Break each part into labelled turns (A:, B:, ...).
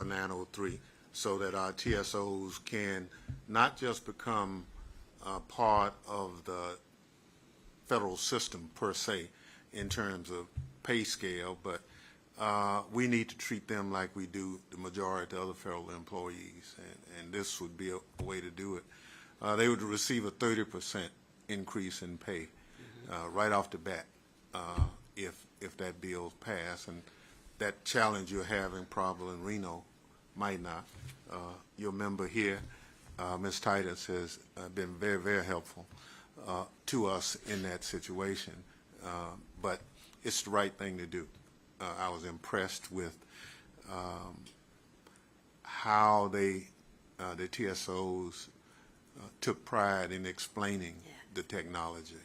A: 903, so that our TSOs can not just become part of the federal system per se in terms of pay scale, but we need to treat them like we do the majority of other federal employees, and this would be a way to do it. They would receive a 30% increase in pay right off the bat if that bill passed, and that challenge you're having probably in Reno might not. Your member here, Ms. Titus, has been very, very helpful to us in that situation, but it's the right thing to do. I was impressed with how the TSOs took pride in explaining the technology.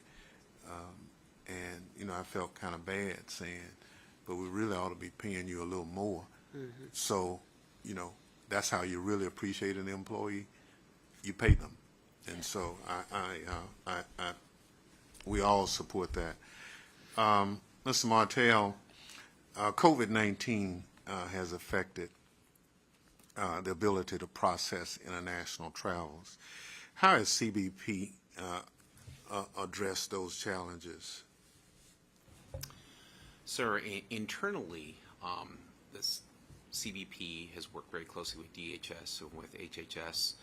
A: And, you know, I felt kind of bad saying, but we really ought to be paying you a little more. So, you know, that's how you really appreciate an employee. You pay them. And so we all support that. Mr. Martell, COVID-19 has affected the ability to process international travels. How has CBP addressed those challenges?
B: Sir, internally, this CBP has worked very closely with DHS and with HHS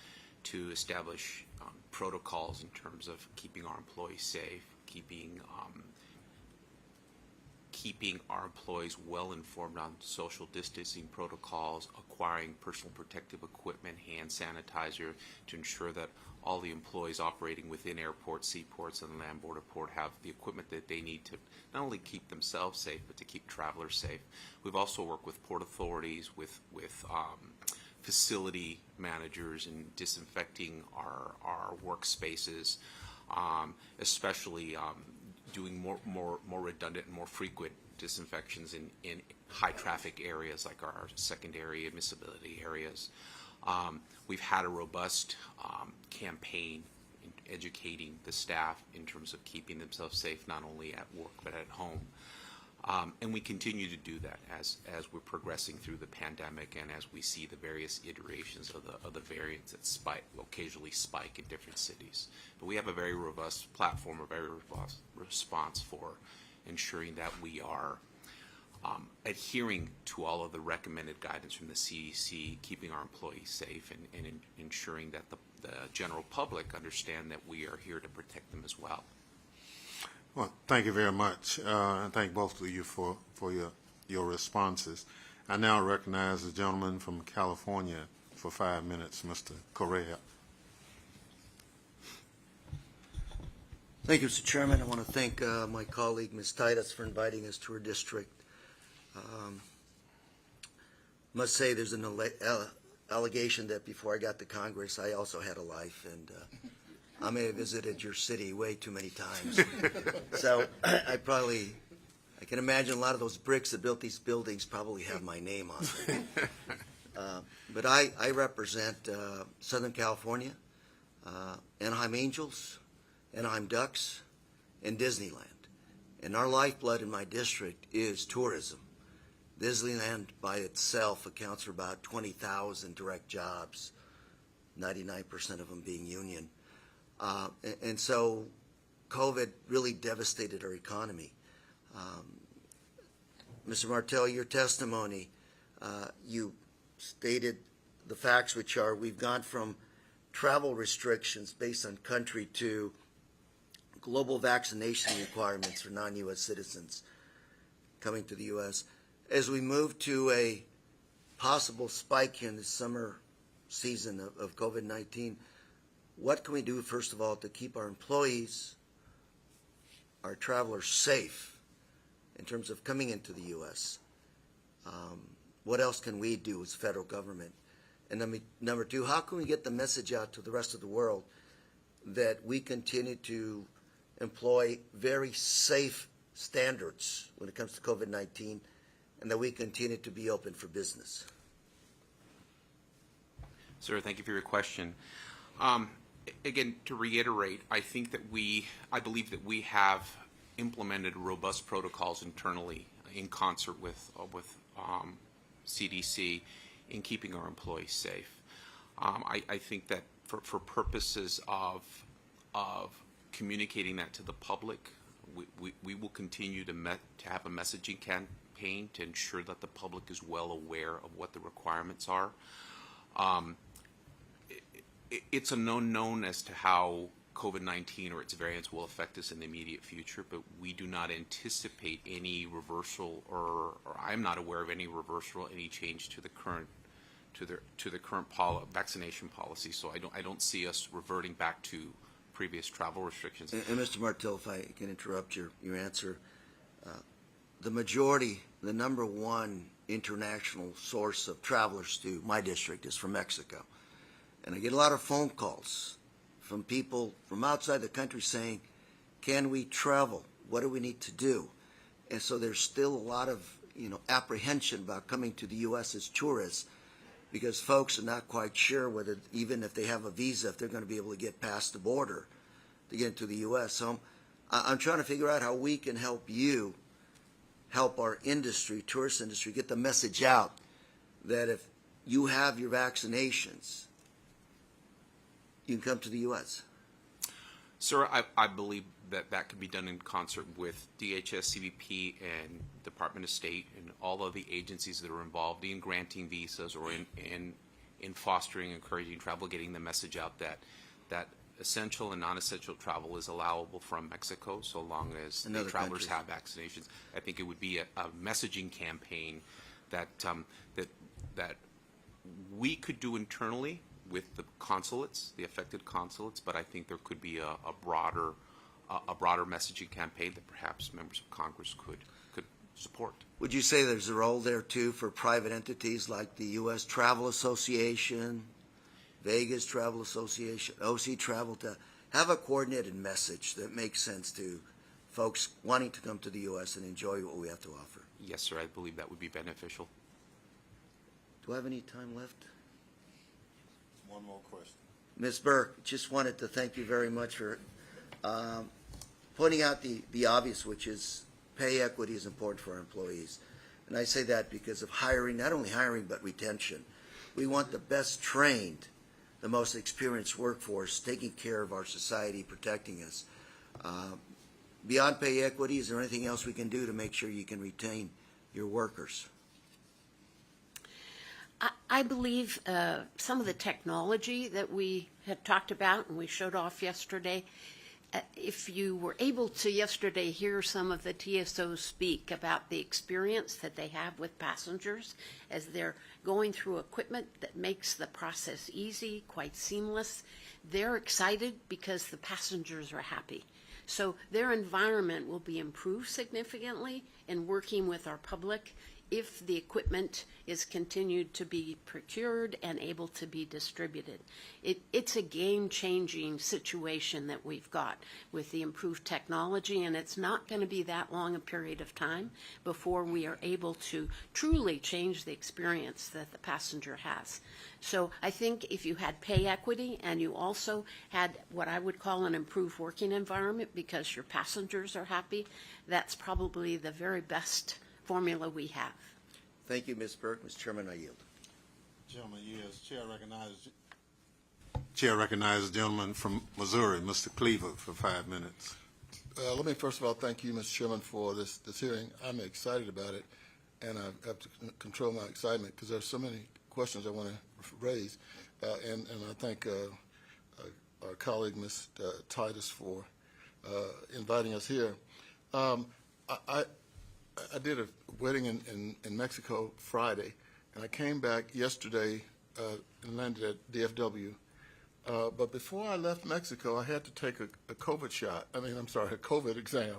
B: to establish protocols in terms of keeping our employees safe, keeping our employees well informed on social distancing protocols, acquiring personal protective equipment, hand sanitizer, to ensure that all the employees operating within airports, seaports, and the land border port have the equipment that they need to not only keep themselves safe, but to keep travelers safe. We've also worked with port authorities, with facility managers in disinfecting our workspaces, especially doing more redundant and more frequent disinfections in high traffic areas like our secondary admissibility areas. We've had a robust campaign in educating the staff in terms of keeping themselves safe not only at work but at home. And we continue to do that as we're progressing through the pandemic and as we see the various iterations of the variants that occasionally spike in different cities. But we have a very robust platform, a very robust response for ensuring that we are adhering to all of the recommended guidance from the CDC, keeping our employees safe, and ensuring that the general public understand that we are here to protect them as well.
A: Well, thank you very much. And thank both of you for your responses. I now recognize the gentleman from California for 5 minutes, Mr. Correa.
C: Thank you, Mr. Chairman. I want to thank my colleague, Ms. Titus, for inviting us to her district. Must say there's an allegation that before I got to Congress, I also had a life, and I may have visited your city way too many times. So I can imagine a lot of those bricks that built these buildings probably have my name on them. But I represent Southern California, Anaheim Angels, Anaheim Ducks, and Disneyland. And our lifeblood in my district is tourism. Disneyland by itself accounts for about 20,000 direct jobs, 99% of them being union. And so COVID really devastated our economy. Mr. Martell, your testimony, you stated the facts, which are we've gone from travel restrictions based on country to global vaccination requirements for non-U.S. citizens coming to the U.S. As we move to a possible spike in the summer season of COVID-19, what can we do, first of all, to keep our employees, our travelers safe in terms of coming into the U.S.? What else can we do as federal government? And number two, how can we get the message out to the rest of the world that we continue to employ very safe standards when it comes to COVID-19 and that we continue to be open for business?
B: Sir, thank you for your question. Again, to reiterate, I believe that we have implemented robust protocols internally in concert with CDC in keeping our employees safe. I think that for purposes of communicating that to the public, we will continue to have a messaging campaign to ensure that the public is well aware of what the requirements are. It's a known as to how COVID-19 or its variants will affect us in the immediate future, but we do not anticipate any reversal, or I'm not aware of any reversal, any change to the current vaccination policy. So I don't see us reverting back to previous travel restrictions.
C: And Mr. Martel, if I can interrupt your answer, the majority, the number one international source of travelers to my district is from Mexico. And I get a lot of phone calls from people from outside the country saying, can we travel? What do we need to do? And so there's still a lot of apprehension about coming to the U.S. as tourists, because folks are not quite sure whether, even if they have a visa, if they're going to be able to get past the border to get into the U.S. So I'm trying to figure out how we can help you, help our industry, tourist industry, get the message out that if you have your vaccinations, you can come to the U.S.
B: Sir, I believe that could be done in concert with DHS, CBP, and Department of State, and all of the agencies that are involved in granting visas or in fostering, encouraging travel, getting the message out that essential and non-essential travel is allowable from Mexico so long as the travelers have vaccinations. I think it would be a messaging campaign that we could do internally with the consulates, the affected consulates, but I think there could be a broader messaging campaign that perhaps members of Congress could support.
C: Would you say there's a role there too for private entities like the U.S. Travel Association, Vegas Travel Association, OC Travel, to have a coordinated message that makes sense to folks wanting to come to the U.S. and enjoy what we have to offer?
B: Yes, sir. I believe that would be beneficial.
C: Do I have any time left?
A: One more question.
C: Ms. Burke, just wanted to thank you very much for pointing out the obvious, which is pay equity is important for our employees. And I say that because of hiring, not only hiring, but retention. We want the best trained, the most experienced workforce taking care of our society, protecting us. Beyond pay equity, is there anything else we can do to make sure you can retain your workers?
D: I believe some of the technology that we had talked about and we showed off yesterday, if you were able to yesterday hear some of the TSOs speak about the experience that they have with passengers as they're going through equipment that makes the process easy, quite seamless, they're excited because the passengers are happy. So their environment will be improved significantly in working with our public if the equipment is continued to be procured and able to be distributed. It's a game-changing situation that we've got with the improved technology, and it's not going to be that long a period of time before we are able to truly change the experience that the passenger has. So I think if you had pay equity and you also had what I would call an improved working environment because your passengers are happy, that's probably the very best formula we have.
C: Thank you, Ms. Burke. Mr. Chairman, I yield.
A: Gentleman, yes. Chair recognizes the gentleman from Missouri, Mr. Cleaver, for 5 minutes.
E: Let me first of all thank you, Mr. Chairman, for this hearing. I'm excited about it, and I have to control my excitement because there's so many questions I want to raise. And I thank our colleague, Ms. Titus, for inviting us here. I did a wedding in Mexico Friday, and I came back yesterday and landed at DFW. But before I left Mexico, I had to take a COVID exam.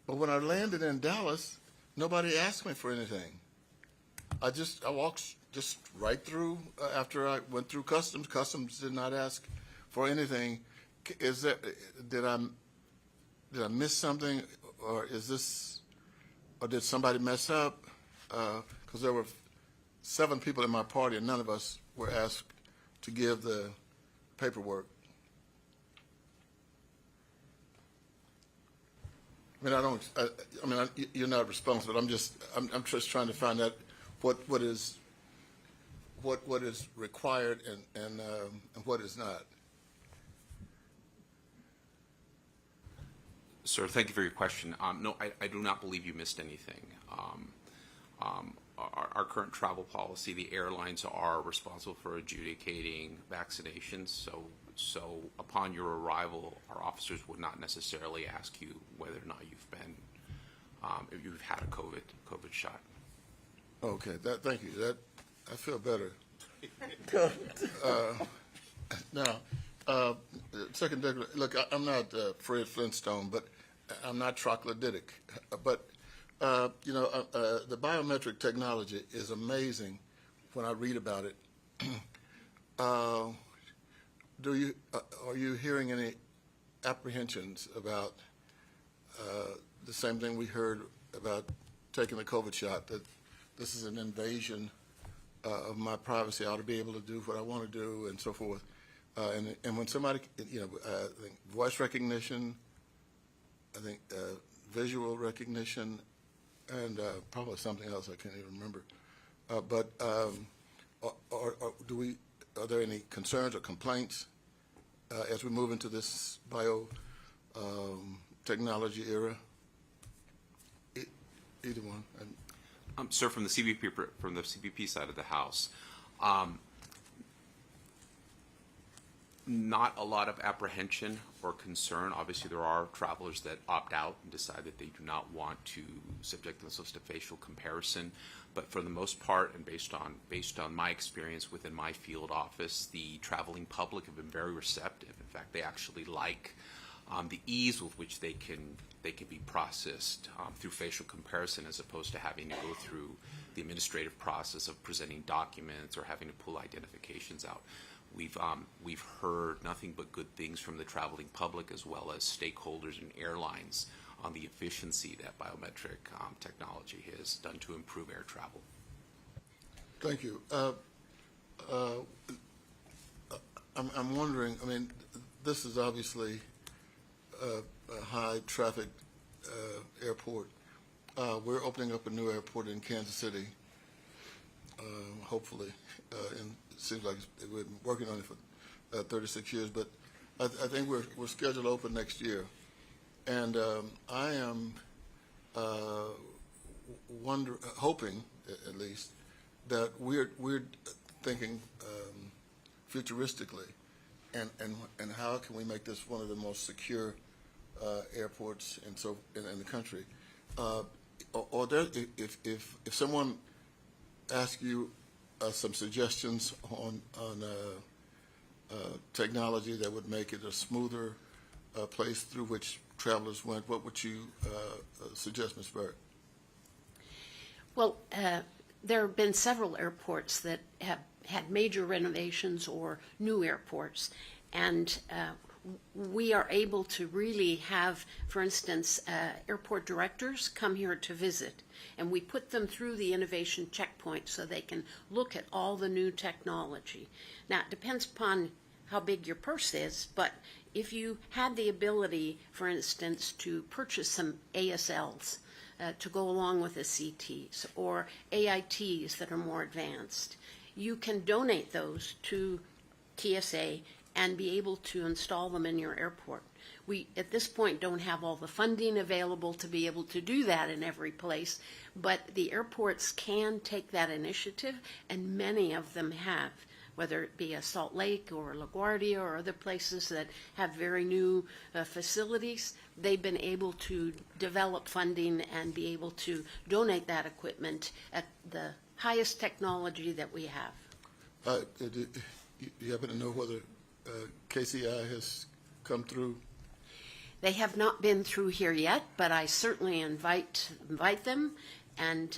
E: But when I landed in Dallas, nobody asked me for anything. I walked just right through after I went through customs. Customs did not ask for anything. Did I miss something, or did somebody mess up? Because there were 7 people in my party, and none of us were asked to give the paperwork. You're not responsible. I'm just trying to find out what what is required and what is not?
B: Sir, thank you for your question. No, I do not believe you missed anything. Our current travel policy, the airlines are responsible for adjudicating vaccinations. So upon your arrival, our officers would not necessarily ask you whether or not if you've had a COVID shot.
E: Okay, thank you. I feel better. Now, secondarily, look, I'm not Fred Flintstone, but I'm not troglodytic. But the biometric technology is amazing when I read about it. Are you hearing any apprehensions about the same thing we heard about taking the COVID shot, that this is an invasion of my privacy? I ought to be able to do what I want to do and so forth. And when somebody, I think voice recognition, I think visual recognition, and probably something else I can't even remember. But are there any concerns or complaints as we move into this technology era? Either one.
B: Sir, from the CBP side of the House, not a lot of apprehension or concern. Obviously, there are travelers that opt out and decide that they do not want to subject themselves to facial comparison. But for the most part, and based on my experience within my field office, the traveling public have been very receptive. In fact, they actually like the ease with which they can be processed through facial comparison, as opposed to having to go through the administrative process of presenting documents or having to pull identifications out. We've heard nothing but good things from the traveling public as well as stakeholders and airlines on the efficiency that biometric technology has done to improve air travel.
E: Thank you. I'm wondering, I mean, this is obviously a high traffic airport. We're opening up a new airport in Kansas City, hopefully, and it seems like we've been working on it for 36 years, but I think we're scheduled to open next year. And I am hoping, at least, that we're thinking futuristically, and how can we make this one of the most secure airports in the country. Or there, if someone asks you some suggestions on technology that would make it a smoother place through which travelers went, what would you suggest, Ms. Barrett?
D: Well, there have been several airports that have had major renovations or new airports, and we are able to really have, for instance, airport directors come here to visit, and we put them through the innovation checkpoint so they can look at all the new technology. Now, it depends upon how big your purse is, but if you had the ability, for instance, to purchase some ASLs to go along with the CTs or AITs that are more advanced, you can donate those to TSA and be able to install them in your airport. We, at this point, don't have all the funding available to be able to do that in every place, but the airports can take that initiative, and many of them have, whether it be a Salt Lake or LaGuardia or other places that have very new facilities. They've been able to develop funding and be able to donate that equipment at the highest technology that we have.
E: Do you happen to know whether KCI has come through?
D: They have not been through here yet, but I certainly invite them, and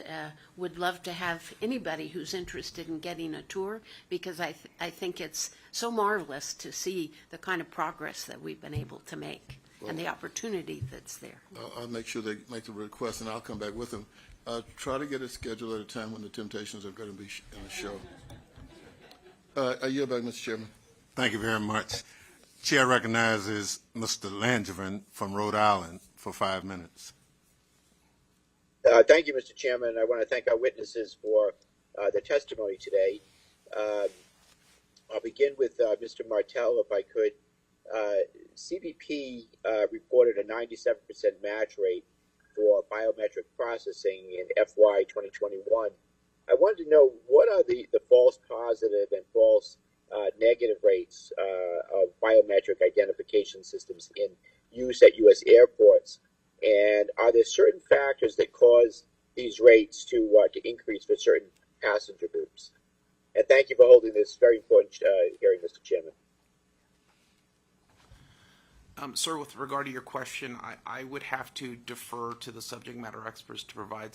D: would love to have anybody who's interested in getting a tour, because I think it's so marvelous to see the kind of progress that we've been able to make and the opportunity that's there.
E: I'll make sure they make the request, and I'll come back with them. Try to get it scheduled at a time when the Temptations are going to be in the show. I yield back, Mr. Chairman.
A: Thank you very much. Chair recognizes Mr. Langevin from Rhode Island for 5 minutes.
F: Thank you, Mr. Chairman. I want to thank our witnesses for their testimony today. I'll begin with Mr. Martell, if I could. CBP reported a 97% match rate for biometric processing in FY 2021. I wanted to know, what are the false positive and false negative rates of biometric identification systems in use at U.S. airports? And are there certain factors that cause these rates to increase for certain passenger groups? And thank you for holding this very important hearing, Mr. Chairman.
B: Sir, with regard to your question, I would have to defer to the subject matter experts to provide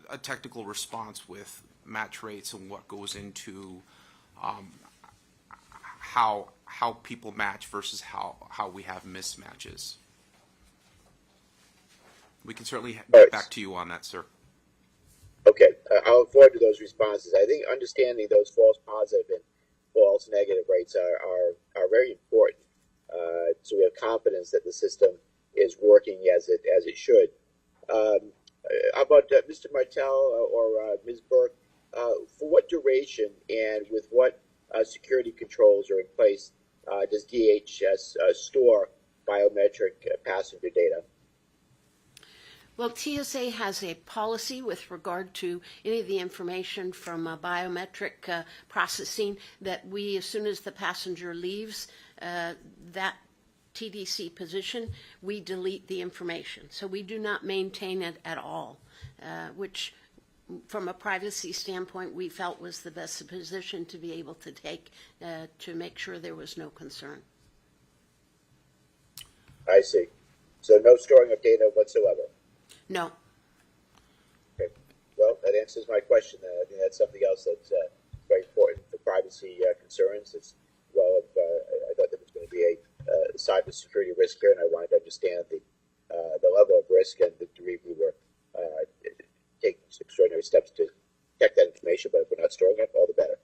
B: a technical response with match rates and what goes into how people match versus how we have mismatches. We can certainly get back to you on that, sir.
F: Okay, I'll look forward to those responses. I think understanding those false positive and false negative rates are very important, so we have confidence that the system is working as it should. How about Mr. Martell or Ms. Burke? For what duration and with what security controls are in place does DHS store biometric passenger data?
D: Well, TSA has a policy with regard to any of the information from biometric processing that we, as soon as the passenger leaves that TDC position, we delete the information. So we do not maintain it at all, which from a privacy standpoint we felt was the best position to be able to take to make sure there was no concern.
F: I see. So no storing of data whatsoever?
D: No.
F: Okay. Well, that answers my question. I think that's something else that's very important for privacy concerns. As well, I thought there was going to be a cybersecurity risk here, and I wanted to understand the level of risk and the degree we were taking extraordinary steps to protect that information. But if we're not storing it, all the better.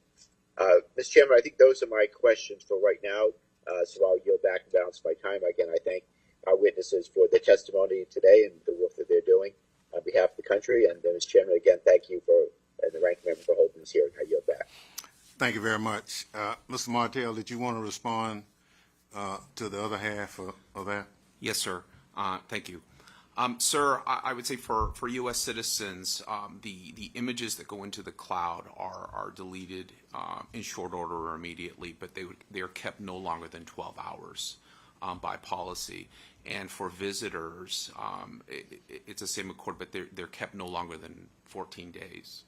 F: Mr. Chairman, I think those are my questions for right now. So I'll yield back and balance my time. Again, I thank our witnesses for their testimony today and the work that they're doing on behalf of the country. And Mr. Chairman, again, thank you and the ranking member for holding this hearing. I yield back.
A: Thank you very much. Mr. Martell, did you want to respond to the other half of that?
B: Yes, sir. Thank you. Sir, I would say for U.S. citizens, the images that go into the cloud are deleted in short order or immediately, but they are kept no longer than 12 hours by policy. And for visitors, it's the same accord, but they're kept no longer than 14 days.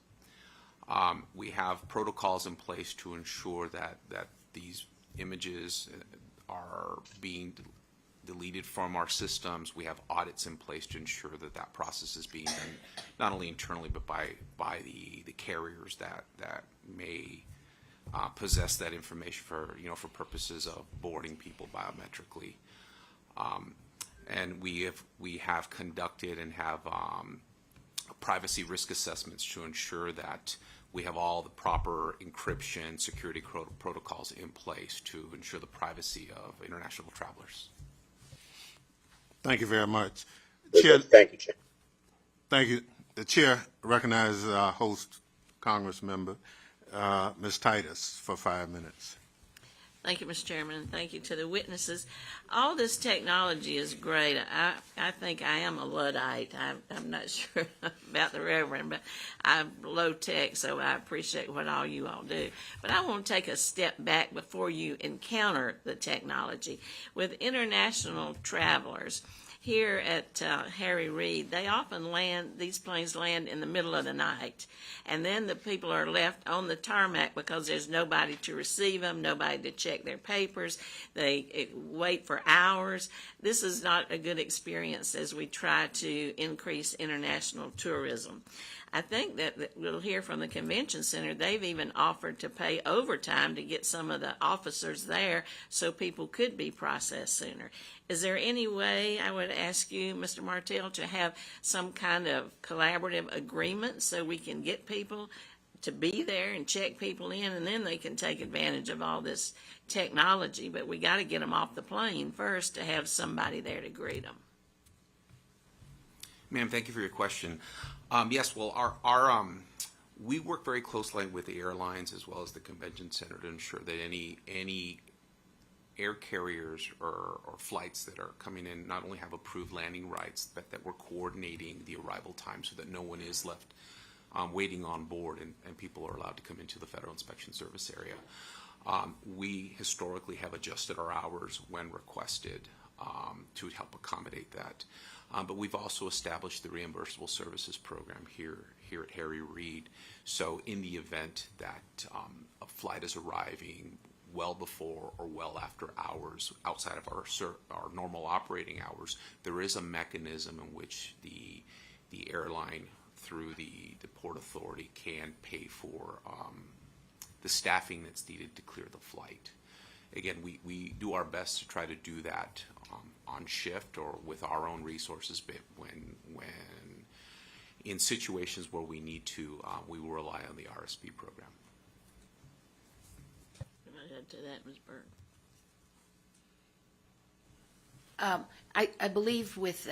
B: We have protocols in place to ensure that these images are being deleted from our systems. We have audits in place to ensure that process is being done not only internally but by the carriers that may possess that information for purposes of boarding people biometrically. And we have conducted and have privacy risk assessments to ensure that we have all the proper encryption security protocols in place to ensure the privacy of international travelers.
A: Thank you very much. Chair,
F: Thank you, Chair.
A: thank you. The chair recognizes our host Congress member, Ms. Titus, for 5 minutes.
G: Thank you, Mr. Chairman, and thank you to the witnesses. All this technology is great. I think I am a Luddite. I'm not sure about the Reverend, but I'm low tech, so I appreciate what all you all do. But I want to take a step back before you encounter the technology. With international travelers, here at Harry Reid, they often these planes land in the middle of the night. And then the people are left on the tarmac because there's nobody to receive them, nobody to check their papers. They wait for hours. This is not a good experience as we try to increase international tourism. I think that we'll hear from the convention center, they've even offered to pay overtime to get some of the officers there so people could be processed sooner. Is there any way, I would ask you, Mr. Martell, to have some kind of collaborative agreement so we can get people to be there and check people in, and then they can take advantage of all this technology? But we got to get them off the plane first to have somebody there to greet them.
B: Ma'am, thank you for your question. Yes, well, We work very closely with the airlines as well as the convention center to ensure that any air carriers or flights that are coming in not only have approved landing rights, but that we're coordinating the arrival time so that no one is left waiting on board and people are allowed to come into the Federal Inspection Service area. We historically have adjusted our hours when requested to help accommodate that. But we've also established the reimbursable services program here at Harry Reid. So in the event that a flight is arriving well before or well after hours outside of our normal operating hours, there is a mechanism in which the airline through the Port Authority can pay for the staffing that's needed to clear the flight. Again, we do our best to try to do that on shift or with our own resources, but when in situations where we need to, we will rely on the RSP program.
G: Can I add to that, Ms. Burke?
D: I believe with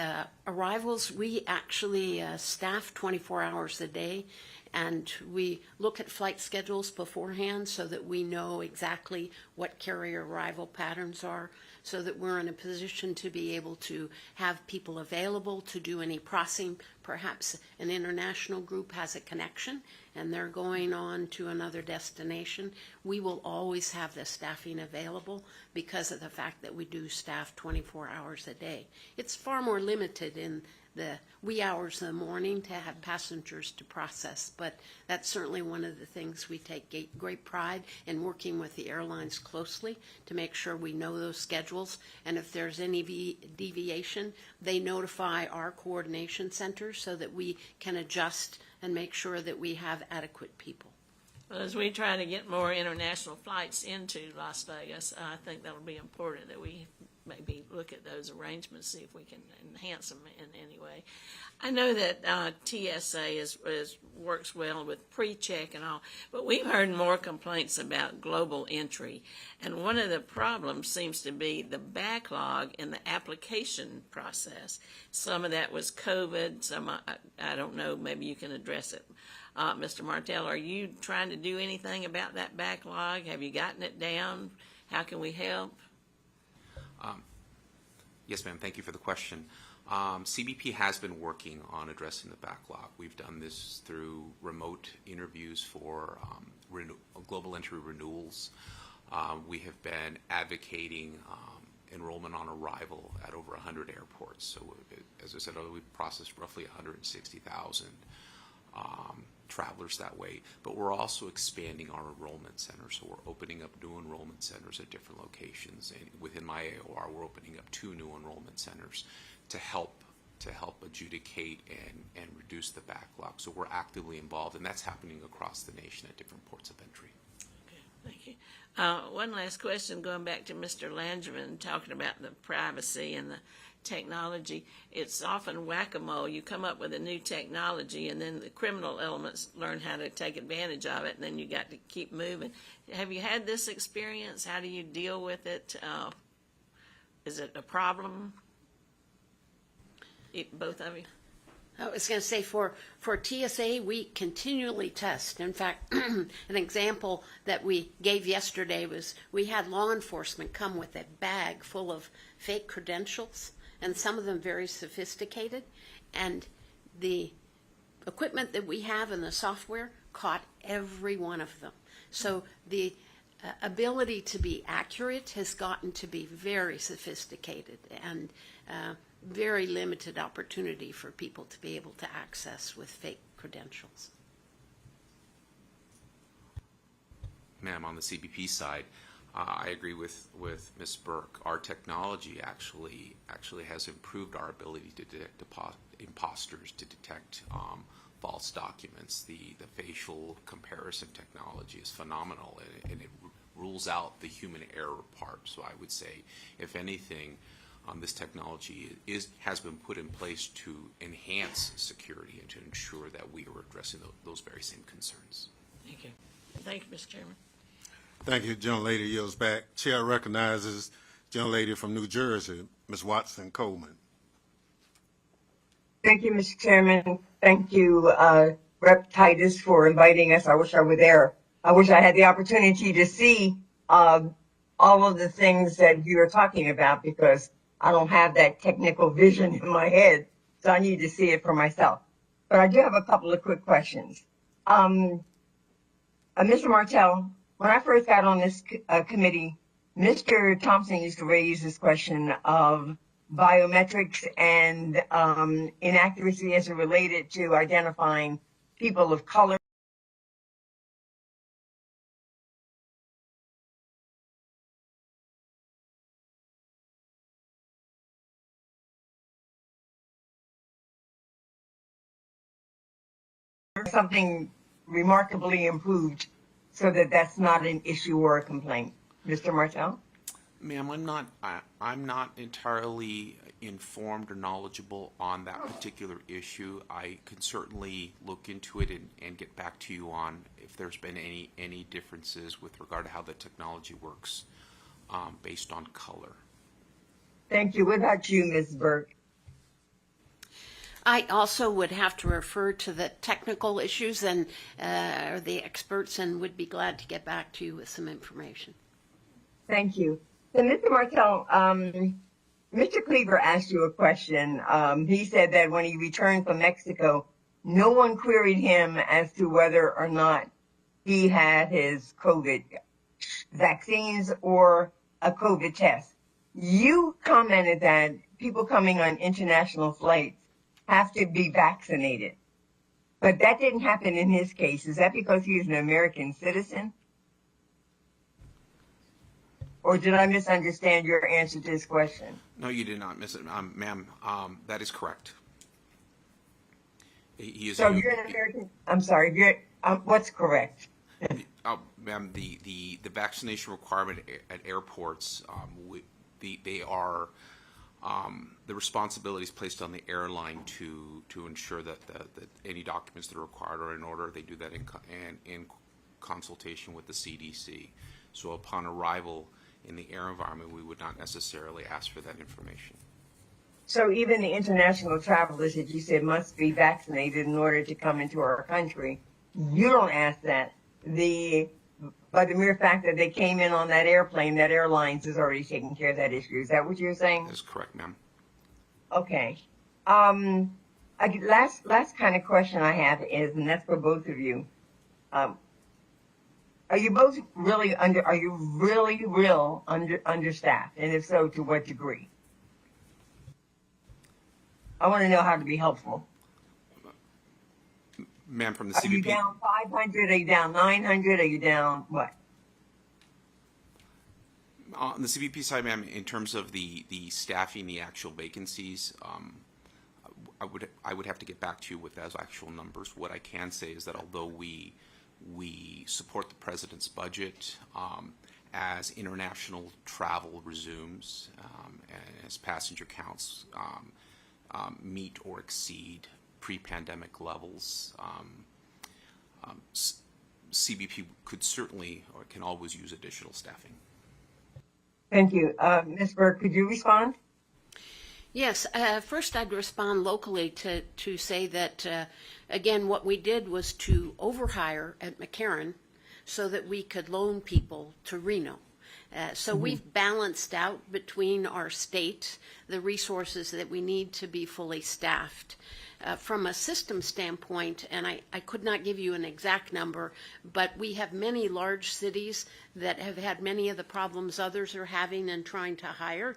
D: arrivals, we actually staff 24 hours a day, and we look at flight schedules beforehand so that we know exactly what carrier arrival patterns are, so that we're in a position to be able to have people available to do any processing. Perhaps an international group has a connection and they're going on to another destination. We will always have the staffing available because of the fact that we do staff 24 hours a day. It's far more limited in the wee hours of the morning to have passengers to process, but that's certainly one of the things we take great pride in, working with the airlines closely to make sure we know those schedules, and if there's any deviation, they notify our coordination centers so that we can adjust and make sure that we have adequate people.
G: Well, as we try to get more international flights into Las Vegas, I think that'll be important that we maybe look at those arrangements, see if we can enhance them in any way. I know that TSA works well with pre-check and all, but we've heard more complaints about global entry. And one of the problems seems to be the backlog in the application process. Some of that was COVID, some, I don't know, maybe you can address it. Mr. Martell, are you trying to do anything about that backlog? Have you gotten it down? How can we help?
B: Yes, ma'am. Thank you for the question. CBP has been working on addressing the backlog. We've done this through remote interviews for global entry renewals. We have been advocating enrollment on arrival at over 100 airports. So, as I said earlier, we've processed roughly 160,000 travelers that way, but we're also expanding our enrollment centers. So we're opening up new enrollment centers at different locations, and within my AOR, we're opening up 2 new enrollment centers to help adjudicate and reduce the backlog. So we're actively involved, and that's happening across the nation at different ports of entry.
G: Okay, thank you. One last question, going back to Mr. Langevin, talking about the privacy and the technology. It's often whack-a-mole. You come up with a new technology, and then the criminal elements learn how to take advantage of it, and then you got to keep moving. Have you had this experience? How do you deal with it? Is it a problem? Both of you?
D: I was going to say, for TSA, we continually test. In fact, an example that we gave yesterday was we had law enforcement come with a bag full of fake credentials, and some of them very sophisticated, and the equipment that we have and the software caught every one of them. So the ability to be accurate has gotten to be very sophisticated, and very limited opportunity for people to be able to access with fake credentials.
B: Ma'am, on the CBP side, I agree with Ms. Burke. Our technology actually has improved our ability to detect imposters, to detect false documents. The facial comparison technology is phenomenal, and it rules out the human error part. So I would say, if anything, this technology has been put in place to enhance security and to ensure that we are addressing those very same concerns.
G: Thank you. Thank you, Mr. Chairman.
A: Thank you. Gentlelady yields back. Chair recognizes gentlelady from New Jersey, Ms. Watson Coleman.
H: Thank you, Mr. Chairman. Thank you, Rep Titus for inviting us. I wish I were there. I wish I had the opportunity to see all of the things that you're talking about, because I don't have that technical vision in my head, so I need to see it for myself. But I do have a couple of quick questions. Mr. Martell, when I first got on this committee, Mr. Thompson used to raise this question of biometrics and inaccuracy as it related to identifying people of color. Something remarkably improved so that that's not an issue or a complaint. Mr. Martell?
B: Ma'am, I'm not entirely informed or knowledgeable on that particular issue. I can certainly look into it and get back to you on if there's been any differences with regard to how the technology works based on color.
H: Thank you. What about you, Ms. Burke?
D: I also would have to refer to the technical issues and the experts, and would be glad to get back to you with some information.
H: Thank you. So, Mr. Martell, Mr. Cleaver asked you a question. He said that when he returned from Mexico, no one queried him as to whether or not he had his COVID vaccines or a COVID test. You commented that people coming on international flights have to be vaccinated. But that didn't happen in his case. Is that because he is an American citizen? Or did I misunderstand your answer to this question?
B: No, you did not miss it, ma'am. That is correct. He is.
H: So you're an American. I'm sorry. What's correct?
B: Ma'am, the vaccination requirement at airports, they are the responsibility is placed on the airline to ensure that any documents that are required are in order. They do that in consultation with the CDC. So upon arrival in the air environment, we would not necessarily ask for that information.
H: So even the international travelers that you said must be vaccinated in order to come into our country, you don't ask that. By the mere fact that they came in on that airplane, that airlines is already taking care of that issue. Is that what you're saying?
B: That is correct, ma'am.
H: Okay. Last kind of question I have is, and that's for both of you. Are you both really understaffed? And if so, to what degree? I want to know how to be helpful.
B: Ma'am, from the
H: Are
B: CBP.
H: you down 500? Are you down 900? Are you down what?
B: On the CBP side, ma'am, in terms of the staffing, the actual vacancies, I would have to get back to you with those actual numbers. What I can say is that although we support the president's budget, as international travel resumes, and as passenger counts meet or exceed pre-pandemic levels, CBP could certainly or can always use additional staffing.
H: Thank you. Ms. Burke, could you respond?
D: Yes, first I'd respond locally to say that, again, what we did was to overhire at McCarran so that we could loan people to Reno. So we've balanced out between our state the resources that we need to be fully staffed. From a system standpoint, and I could not give you an exact number, but we have many large cities that have had many of the problems others are having and trying to hire.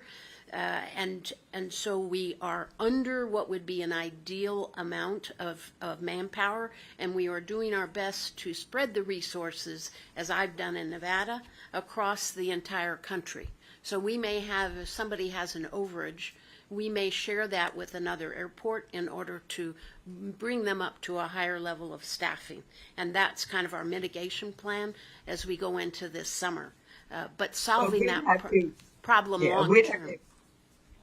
D: And so we are under what would be an ideal amount of manpower, and we are doing our best to spread the resources, as I've done in Nevada, across the entire country. So we may have, if somebody has an overage, we may share that with another airport in order to bring them up to a higher level of staffing. And that's kind of our mitigation plan as we go into this summer. But solving that problem long term.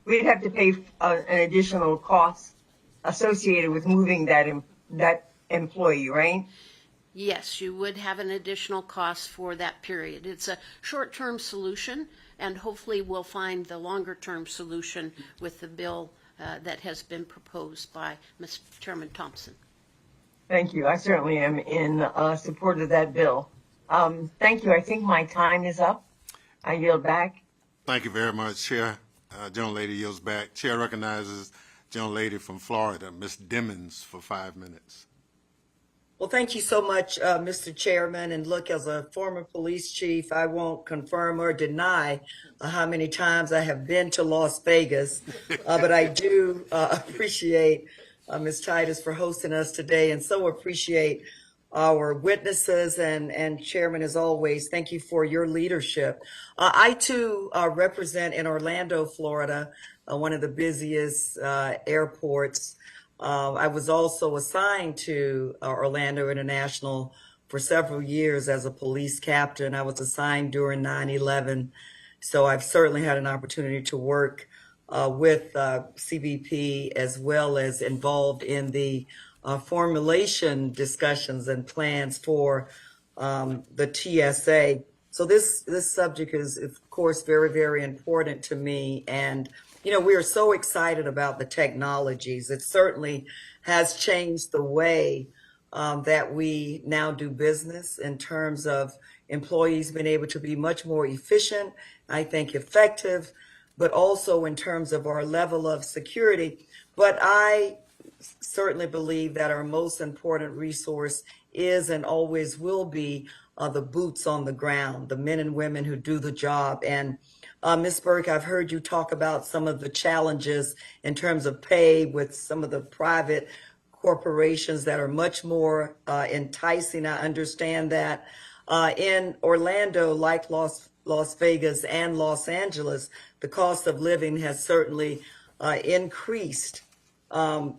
H: We'd have to pay an additional cost associated with moving that employee, right?
D: Yes, you would have an additional cost for that period. It's a short-term solution, and hopefully we'll find the longer-term solution with the bill that has been proposed by Mr. Chairman Thompson.
H: Thank you. I certainly am in support of that bill. Thank you. I think my time is up. I yield back.
A: Thank you very much, Chair. Gentlelady yields back. Chair recognizes Gentlelady from Florida, Ms. Dimmons, for 5 minutes.
I: Well, thank you so much, Mr. Chairman. And look, as a former police chief, I won't confirm or deny how many times I have been to Las Vegas, but I do appreciate Ms. Titus for hosting us today, and so appreciate our witnesses and Chairman, as always. Thank you for your leadership. I too represent in Orlando, Florida, one of the busiest airports. I was also assigned to Orlando International for several years as a police captain. I was assigned during 9/11, so I've certainly had an opportunity to work with CBP, as well as involved in the formulation discussions and plans for the TSA. So this subject is, of course, very, very important to me. And you know, we are so excited about the technologies. It certainly has changed the way that we now do business in terms of employees being able to be much more efficient, I think effective, but also in terms of our level of security. But I certainly believe that our most important resource is and always will be the boots on the ground, the men and women who do the job. And Ms. Burke, I've heard you talk about some of the challenges in terms of pay with some of the private corporations that are much more enticing. I understand that in Orlando, like Las Vegas and Los Angeles, the cost of living has certainly increased. And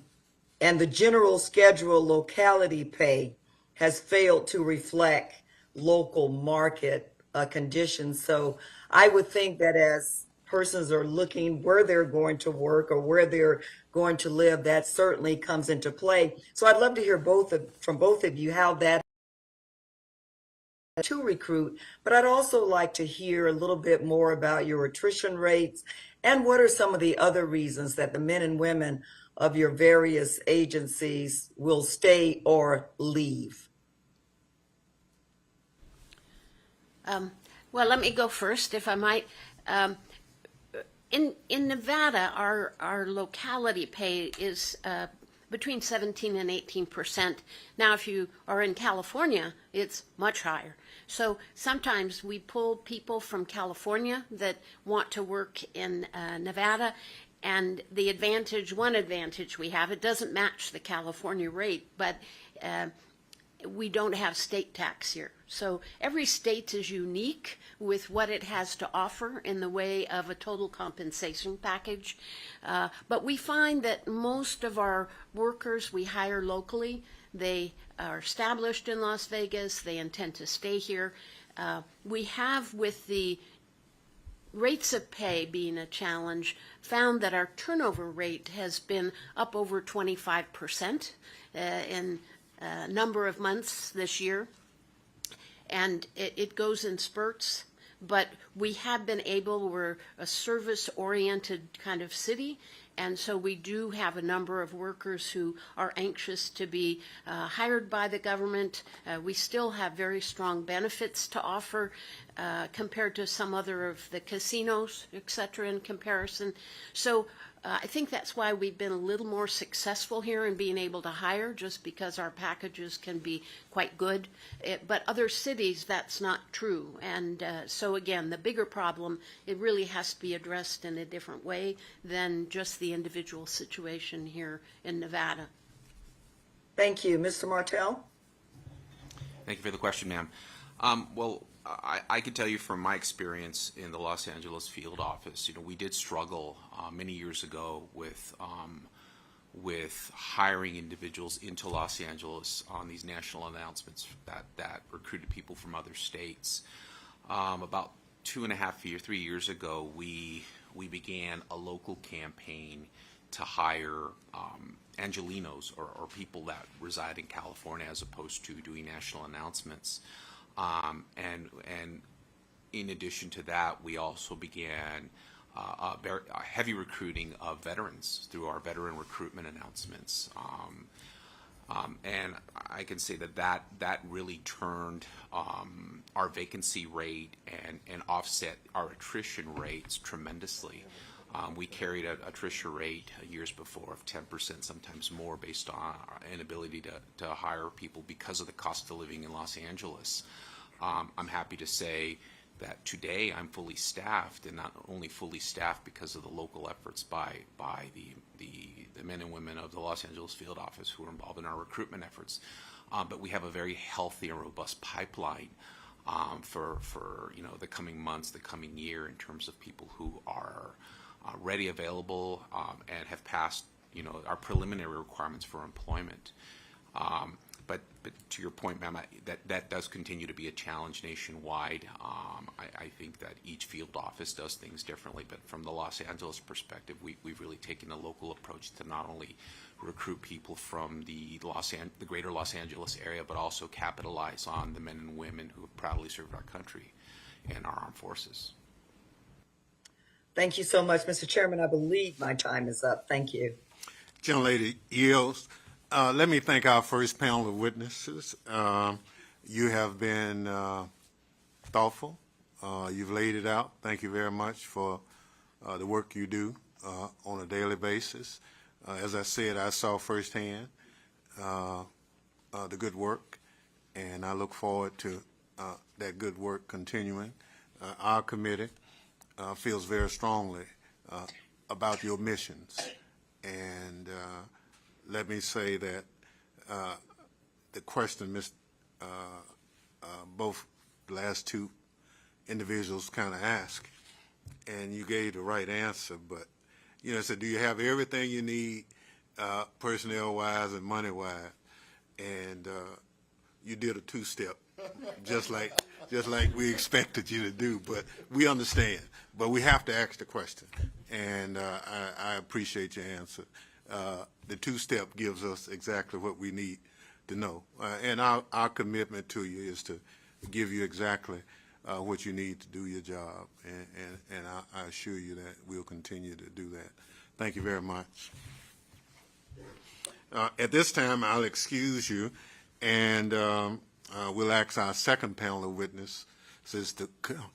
I: the general schedule locality pay has failed to reflect local market conditions. So I would think that as persons are looking where they're going to work or where they're going to live, that certainly comes into play. So I'd love to hear from both of you how that to recruit, but I'd also like to hear a little bit more about your attrition rates and what are some of the other reasons that the men and women of your various agencies will stay or leave.
D: Well, let me go first, if I might. In Nevada, our locality pay is between 17 and 18%. Now, if you are in California, it's much higher. So sometimes we pull people from California that want to work in Nevada, and one advantage we have, it doesn't match the California rate, but we don't have state tax here. So every state is unique with what it has to offer in the way of a total compensation package. But we find that most of our workers we hire locally. They are established in Las Vegas. They intend to stay here. We have, with the rates of pay being a challenge, found that our turnover rate has been up over 25% in a number of months this year, and it goes in spurts, but we have been able, we're a service-oriented kind of city, and so we do have a number of workers who are anxious to be hired by the government. We still have very strong benefits to offer compared to some other of the casinos, et cetera, in comparison. So I think that's why we've been a little more successful here in being able to hire, just because our packages can be quite good. But other cities, that's not true. And so again, the bigger problem, it really has to be addressed in a different way than just the individual situation here in Nevada.
I: Thank you. Mr. Martell?
B: Thank you for the question, ma'am. Well, I can tell you from my experience in the Los Angeles field office, you know, we did struggle many years ago with hiring individuals into Los Angeles on these national announcements that recruited people from other states. About 3 years ago, we began a local campaign to hire Angelinos or people that reside in California, as opposed to doing national announcements. And in addition to that, we also began a heavy recruiting of veterans through our veteran recruitment announcements. And I can say that really turned our vacancy rate and offset our attrition rates tremendously. We carried an attrition rate years before of 10%, sometimes more, based on our inability to hire people because of the cost of living in Los Angeles. I'm happy to say that today I'm fully staffed, and not only fully staffed because of the local efforts by the men and women of the Los Angeles field office who are involved in our recruitment efforts, but we have a very healthy and robust pipeline for the coming months, the coming year, in terms of people who are ready, available, and have passed our preliminary requirements for employment. But to your point, ma'am, that does continue to be a challenge nationwide. I think that each field office does things differently, but from the Los Angeles perspective, we've really taken a local approach to not only recruit people from the greater Los Angeles area, but also capitalize on the men and women who have proudly served our country and our armed forces.
I: Thank you so much, Mr. Chairman. I believe my time is up. Thank you.
A: Gentlelady yields. Let me thank our first panel of witnesses. You have been thoughtful. You've laid it out. Thank you very much for the work you do on a daily basis. As I said, I saw firsthand the good work, and I look forward to that good work continuing. Our committee feels very strongly about your missions, and let me say that the question both the last two individuals kind of asked, and you gave the right answer, but so do you have everything you need personnel-wise and money-wise? And you did a two-step, just like we expected you to do, but we understand. But we have to ask the question, and I appreciate your answer. The two-step gives us exactly what we need to know. And our commitment to you is to give you exactly what you need to do your job. And I assure you that we'll continue to do that. Thank you very much. At this time, I'll excuse you, and we'll ask our second panel of witnesses to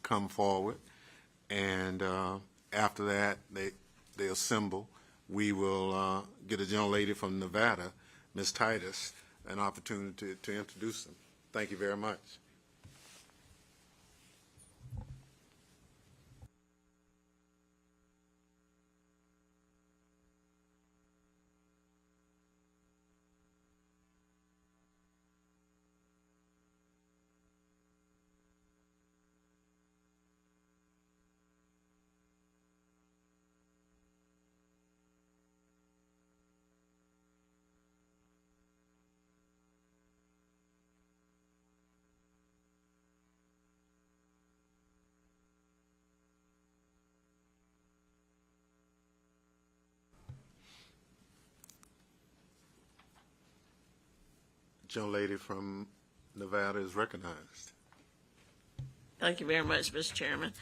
A: come forward. And after that, they assemble. We will get a gentlelady from Nevada, Ms. Titus, an opportunity to introduce them. Thank you very much. Gentlelady from Nevada is recognized.
G: Thank you very much, Mr. Chairman.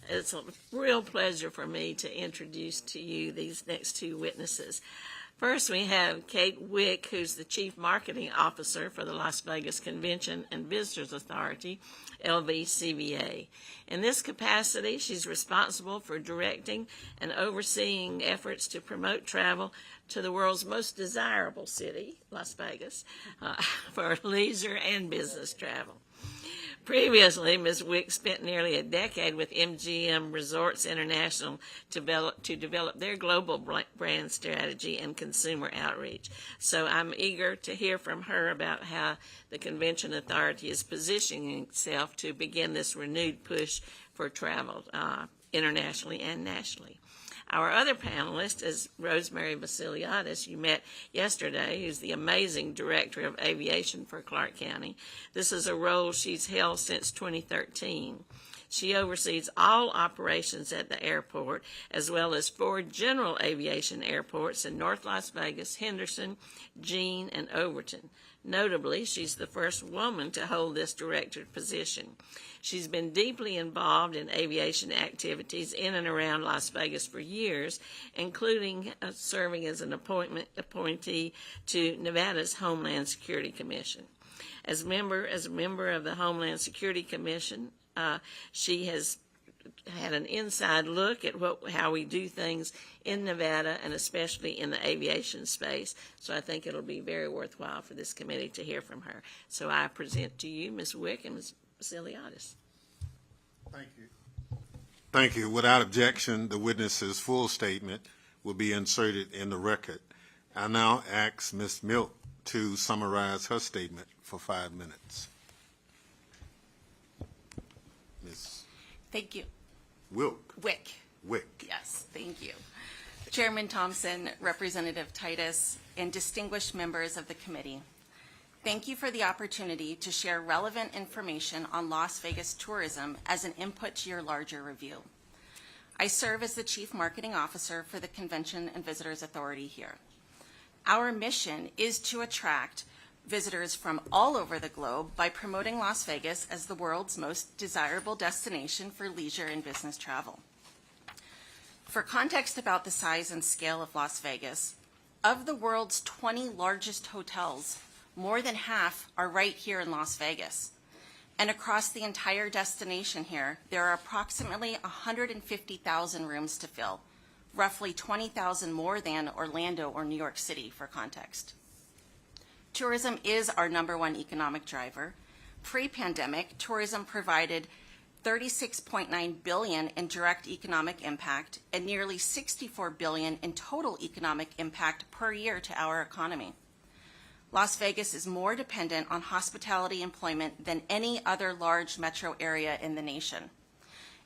G: It's a real pleasure for me to introduce to you these next two witnesses. First, we have Kate Wick, who's the Chief Marketing Officer for the Las Vegas Convention and Visitors Authority, LVCVA. In this capacity, she's responsible for directing and overseeing efforts to promote travel to the world's most desirable city, Las Vegas, for leisure and business travel. Previously, Ms. Wick spent nearly a decade with MGM Resorts International to develop their global brand strategy and consumer outreach. So I'm eager to hear from her about how the Convention Authority is positioning itself to begin this renewed push for travel internationally and nationally. Our other panelist is Rosemary Vasiliadis, you met yesterday, who's the amazing Director of Aviation for Clark County. This is a role she's held since 2013. She oversees all operations at the airport, as well as 4 general aviation airports in North Las Vegas, Henderson, Jean, and Overton. Notably, she's the first woman to hold this director position. She's been deeply involved in aviation activities in and around Las Vegas for years, including serving as an appointee to Nevada's Homeland Security Commission. As a member of the Homeland Security Commission, she has had an inside look at how we do things in Nevada, and especially in the aviation space. So I think it'll be very worthwhile for this committee to hear from her. So I present to you Ms. Wick and Ms. Basiliadis.
A: Thank you. Thank you. Without objection, the witness's full statement will be inserted in the record. I now ask Ms. Milk to summarize her statement for 5 minutes. Ms.
J: Thank you.
A: Wick.
J: Yes, thank you. Chairman Thompson, Representative Titus, and distinguished members of the committee. Thank you for the opportunity to share relevant information on Las Vegas tourism as an input to your larger review. I serve as the Chief Marketing Officer for the Convention and Visitors Authority here. Our mission is to attract visitors from all over the globe by promoting Las Vegas as the world's most desirable destination for leisure and business travel. For context about the size and scale of Las Vegas, of the world's 20 largest hotels, more than half are right here in Las Vegas. And across the entire destination here, there are approximately 150,000 rooms to fill, roughly 20,000 more than Orlando or New York City, for context. Tourism is our #1 economic driver. Pre-pandemic, tourism provided $36.9 billion in direct economic impact and nearly $64 billion in total economic impact per year to our economy. Las Vegas is more dependent on hospitality employment than any other large metro area in the nation.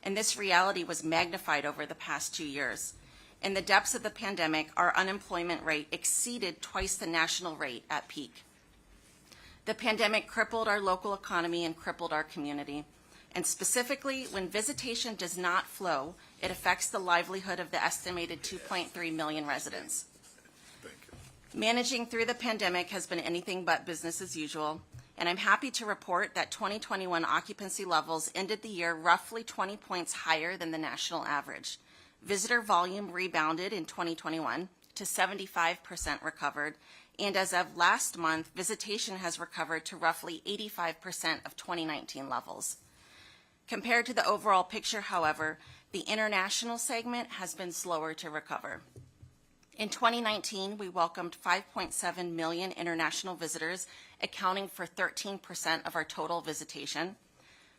J: And this reality was magnified over the past 2 years. In the depths of the pandemic, our unemployment rate exceeded twice the national rate at peak. The pandemic crippled our local economy and crippled our community. And specifically, when visitation does not flow, it affects the livelihood of the estimated 2.3 million residents. Managing through the pandemic has been anything but business as usual, and I'm happy to report that 2021 occupancy levels ended the year roughly 20 points higher than the national average. Visitor volume rebounded in 2021 to 75% recovered, and as of last month, visitation has recovered to roughly 85% of 2019 levels. Compared to the overall picture, however, the international segment has been slower to recover. In 2019, we welcomed 5.7 million international visitors, accounting for 13% of our total visitation.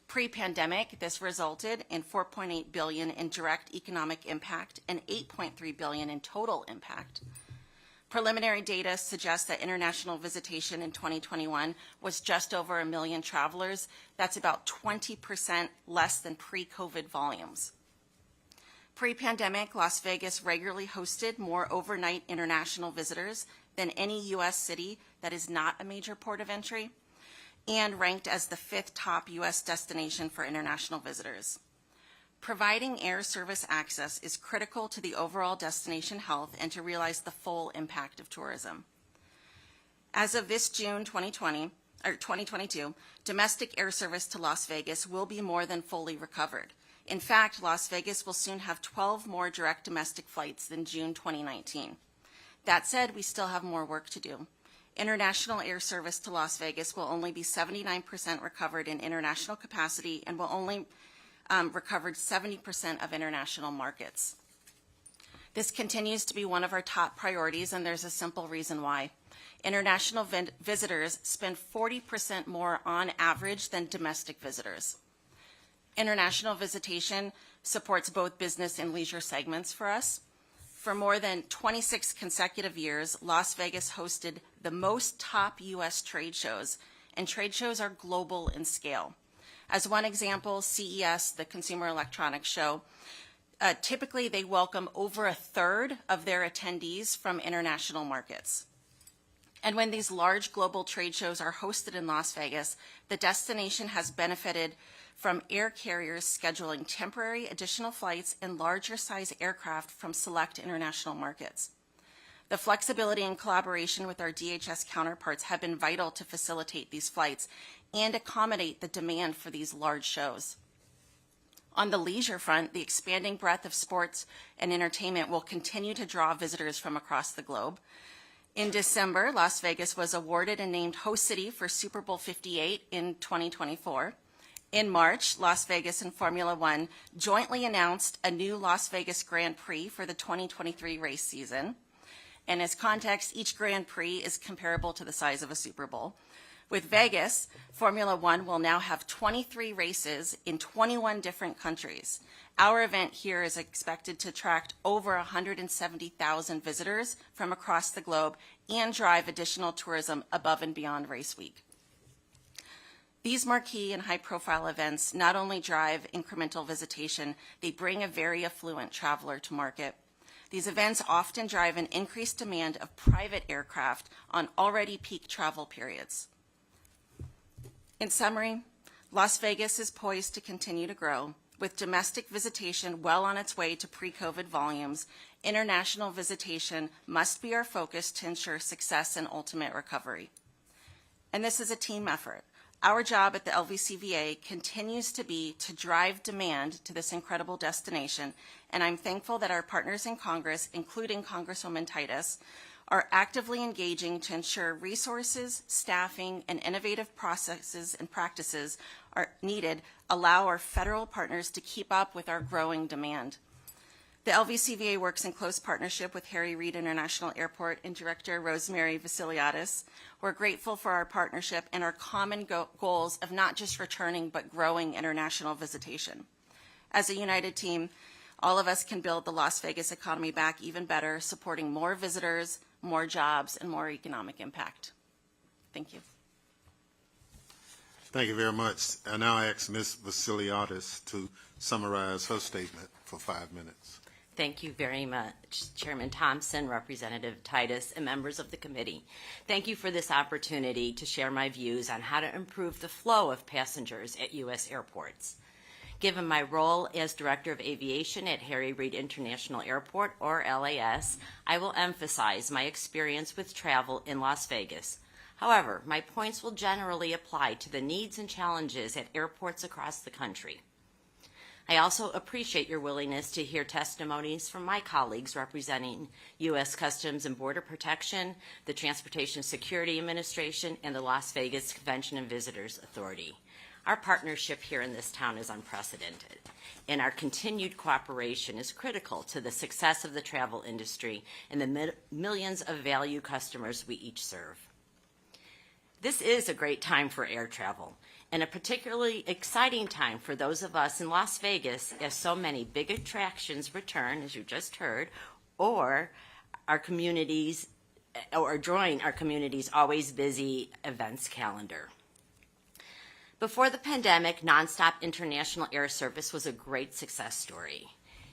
J: Pre-pandemic, this resulted in $4.8 billion in direct economic impact and $8.3 billion in total impact. Preliminary data suggests that international visitation in 2021 was just over 1 million travelers. That's about 20% less than pre-COVID volumes. Pre-pandemic, Las Vegas regularly hosted more overnight international visitors than any U.S. city that is not a major port of entry, and ranked as the 5th top U.S. destination for international visitors. Providing air service access is critical to the overall destination health and to realize the full impact of tourism. As of this June 2022, domestic air service to Las Vegas will be more than fully recovered. In fact, Las Vegas will soon have 12 more direct domestic flights than June 2019. That said, we still have more work to do. International air service to Las Vegas will only be 79% recovered in international capacity and will only recovered 70% of international markets. This continues to be one of our top priorities, and there's a simple reason why. International visitors spend 40% more on average than domestic visitors. International visitation supports both business and leisure segments for us. For more than 26 consecutive years, Las Vegas hosted the most top U.S. trade shows, and trade shows are global in scale. As one example, CES, the Consumer Electronics Show, typically they welcome over 1/3 of their attendees from international markets. And when these large global trade shows are hosted in Las Vegas, the destination has benefited from air carriers scheduling temporary additional flights and larger size aircraft from select international markets. The flexibility and collaboration with our DHS counterparts have been vital to facilitate these flights and accommodate the demand for these large shows. On the leisure front, the expanding breadth of sports and entertainment will continue to draw visitors from across the globe. In December, Las Vegas was awarded and named host city for Super Bowl 58 in 2024. In March, Las Vegas and Formula One jointly announced a new Las Vegas Grand Prix for the 2023 race season. And as context, each Grand Prix is comparable to the size of a Super Bowl. With Vegas, Formula One will now have 23 races in 21 different countries. Our event here is expected to attract over 170,000 visitors from across the globe and drive additional tourism above and beyond race week. These marquee and high-profile events not only drive incremental visitation, they bring a very affluent traveler to market. These events often drive an increased demand of private aircraft on already peak travel periods. In summary, Las Vegas is poised to continue to grow. With domestic visitation well on its way to pre-COVID volumes, international visitation must be our focus to ensure success and ultimate recovery. And this is a team effort. Our job at the LVCVA continues to be to drive demand to this incredible destination, and I'm thankful that our partners in Congress, including Congresswoman Titus, are actively engaging to ensure resources, staffing, and innovative processes and practices are needed, allow our federal partners to keep up with our growing demand. The LVCVA works in close partnership with Harry Reid International Airport and Director Rosemary Vasiliadis. We're grateful for our partnership and our common goals of not just returning but growing international visitation. As a united team, all of us can build the Las Vegas economy back even better, supporting more visitors, more jobs, and more economic impact. Thank you.
A: Thank you very much. I now ask Ms. Vasiliadis to summarize her statement for 5 minutes.
K: Thank you very much, Chairman Thompson, Representative Titus, and members of the committee. Thank you for this opportunity to share my views on how to improve the flow of passengers at U.S. airports. Given my role as Director of Aviation at Harry Reid International Airport, or LAS, I will emphasize my experience with travel in Las Vegas. However, my points will generally apply to the needs and challenges at airports across the country. I also appreciate your willingness to hear testimonies from my colleagues representing U.S. Customs and Border Protection, the Transportation Security Administration, and the Las Vegas Convention and Visitors Authority. Our partnership here in this town is unprecedented, and our continued cooperation is critical to the success of the travel industry and the millions of value customers we each serve. This is a great time for air travel, and a particularly exciting time for those of us in Las Vegas, as so many big attractions return, as you just heard, or join our community's always busy events calendar. Before the pandemic, nonstop international air service was a great success story.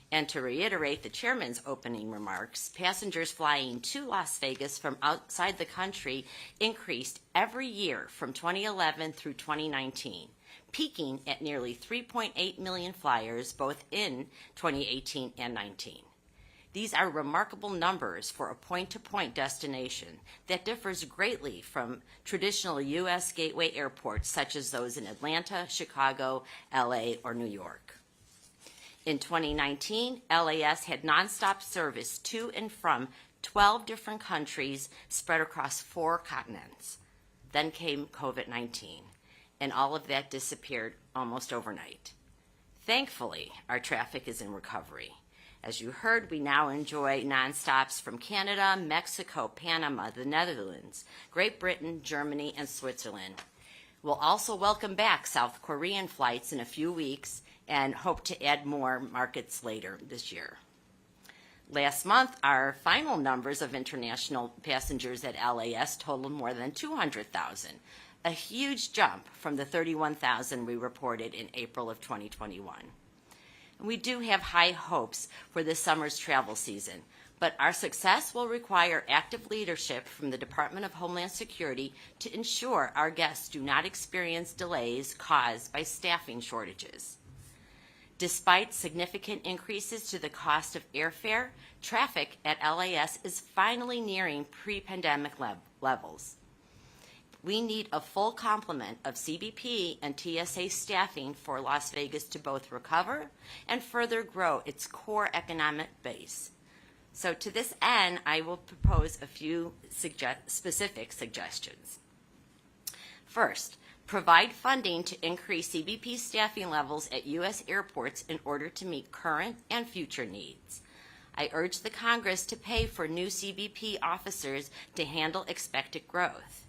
K: And to reiterate the chairman's opening remarks, passengers flying to Las Vegas from outside the country increased every year from 2011 through 2019, peaking at nearly 3.8 million flyers both in 2018 and 19. These are remarkable numbers for a point-to-point destination that differs greatly from traditional U.S. gateway airports such as those in Atlanta, Chicago, LA, or New York. In 2019, LAS had nonstop service to and from 12 different countries spread across 4 continents. Then came COVID-19, and all of that disappeared almost overnight. Thankfully, our traffic is in recovery. As you heard, we now enjoy nonstops from Canada, Mexico, Panama, the Netherlands, Great Britain, Germany, and Switzerland. We'll also welcome back South Korean flights in a few weeks and hope to add more markets later this year. Last month, our final numbers of international passengers at LAS totaled more than 200,000, a huge jump from the 31,000 we reported in April of 2021. We do have high hopes for this summer's travel season, but our success will require active leadership from the Department of Homeland Security to ensure our guests do not experience delays caused by staffing shortages. Despite significant increases to the cost of airfare, traffic at LAS is finally nearing pre-pandemic levels. We need a full complement of CBP and TSA staffing for Las Vegas to both recover and further grow its core economic base. So to this end, I will propose a few specific suggestions. First, provide funding to increase CBP staffing levels at U.S. airports in order to meet current and future needs. I urge the Congress to pay for new CBP officers to handle expected growth.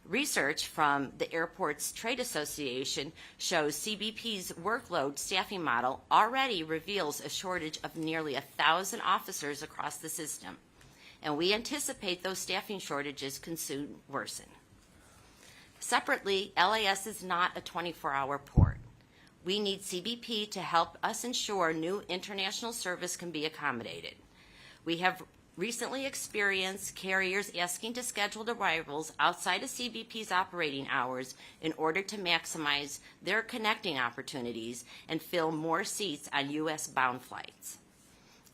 K: Research from the Airports Trade Association shows CBP's workload staffing model already reveals a shortage of nearly 1,000 officers across the system, and we anticipate those staffing shortages can soon worsen. Separately, LAS is not a 24-hour port. We need CBP to help us ensure new international service can be accommodated. We have recently experienced carriers asking to schedule arrivals outside of CBP's operating hours in order to maximize their connecting opportunities and fill more seats on U.S.-bound flights.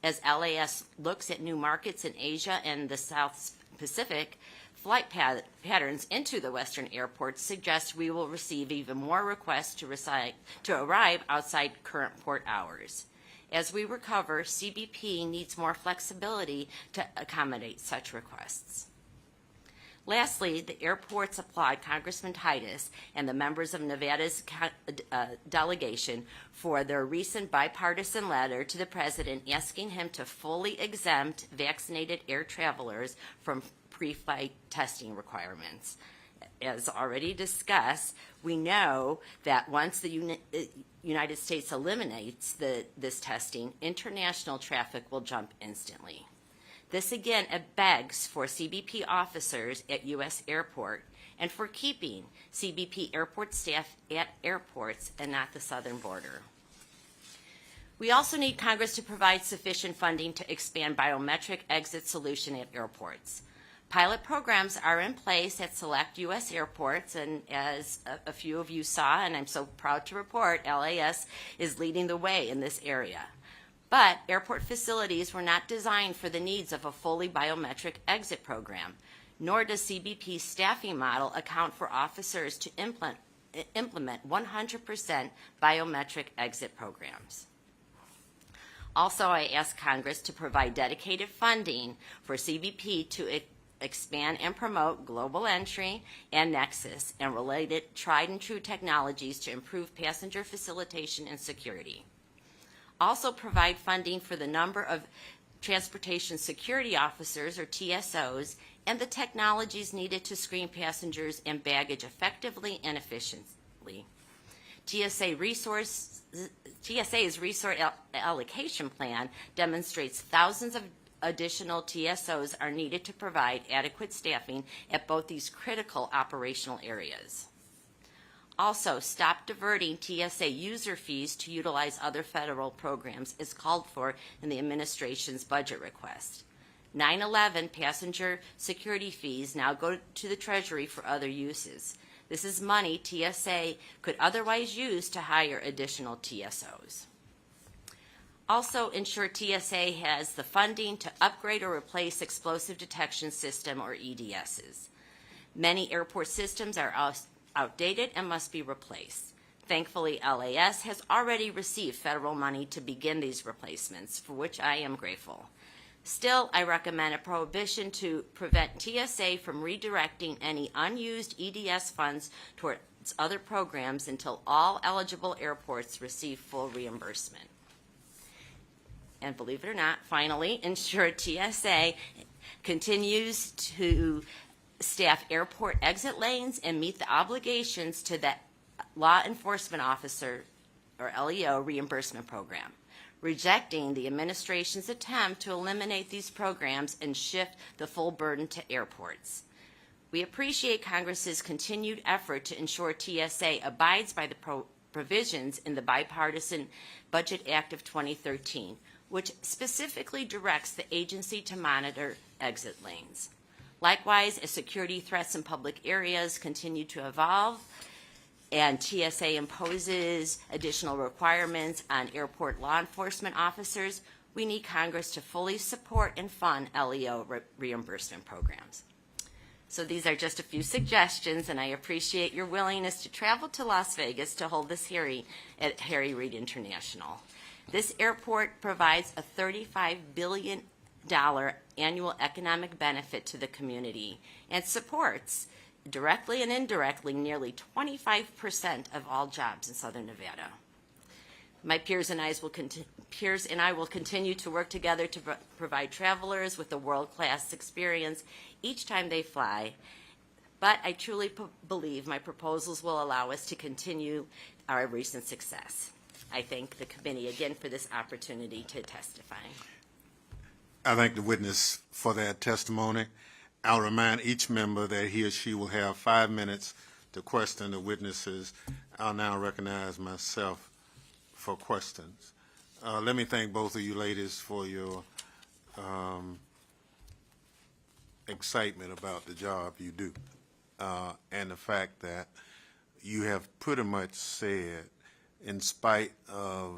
K: As LAS looks at new markets in Asia and the South Pacific, flight patterns into the Western airports suggest we will receive even more requests to arrive outside current port hours. As we recover, CBP needs more flexibility to accommodate such requests. Lastly, the airports applaud Congressman Titus and the members of Nevada's delegation for their recent bipartisan letter to the President asking him to fully exempt vaccinated air travelers from pre-flight testing requirements. As already discussed, we know that once the United States eliminates this testing, international traffic will jump instantly. This again begs for CBP officers at U.S. airport and for keeping CBP airport staff at airports and not the southern border. We also need Congress to provide sufficient funding to expand biometric exit solution at airports. Pilot programs are in place at select U.S. airports, and as a few of you saw, and I'm so proud to report, LAS is leading the way in this area. But airport facilities were not designed for the needs of a fully biometric exit program, nor does CBP's staffing model account for officers to implement 100% biometric exit programs. Also, I ask Congress to provide dedicated funding for CBP to expand and promote global entry and Nexus and related tried and true technologies to improve passenger facilitation and security. Also provide funding for the number of transportation security officers or TSOs and the technologies needed to screen passengers and baggage effectively and efficiently. TSA's resource allocation plan demonstrates thousands of additional TSOs are needed to provide adequate staffing at both these critical operational areas. Also, stop diverting TSA user fees to utilize other federal programs as called for in the administration's budget request. 9/11 passenger security fees now go to the Treasury for other uses. This is money TSA could otherwise use to hire additional TSOs. Also, ensure TSA has the funding to upgrade or replace explosive detection system or EDSs. Many airport systems are outdated and must be replaced. Thankfully, LAS has already received federal money to begin these replacements, for which I am grateful. Still, I recommend a prohibition to prevent TSA from redirecting any unused EDS funds towards other programs until all eligible airports receive full reimbursement. And believe it or not, finally, ensure TSA continues to staff airport exit lanes and meet the obligations to the Law Enforcement Officer, or LEO, reimbursement program, rejecting the administration's attempt to eliminate these programs and shift the full burden to airports. We appreciate Congress's continued effort to ensure TSA abides by the provisions in the Bipartisan Budget Act of 2013, which specifically directs the agency to monitor exit lanes. Likewise, as security threats in public areas continue to evolve and TSA imposes additional requirements on airport law enforcement officers, we need Congress to fully support and fund LEO reimbursement programs. So these are just a few suggestions, and I appreciate your willingness to travel to Las Vegas to hold this hearing at Harry Reid International. This airport provides a $35 billion annual economic benefit to the community and supports, directly and indirectly, nearly 25% of all jobs in Southern Nevada. My peers and I will continue to work together to provide travelers with a world-class experience each time they fly. But I truly believe my proposals will allow us to continue our recent success. I thank the committee again for this opportunity to testify.
A: I thank the witness for that testimony. I'll remind each member that he or she will have 5 minutes to question the witnesses. I'll now recognize myself for questions. Let me thank both of you ladies for your excitement about the job you do and the fact that you have pretty much said, in spite of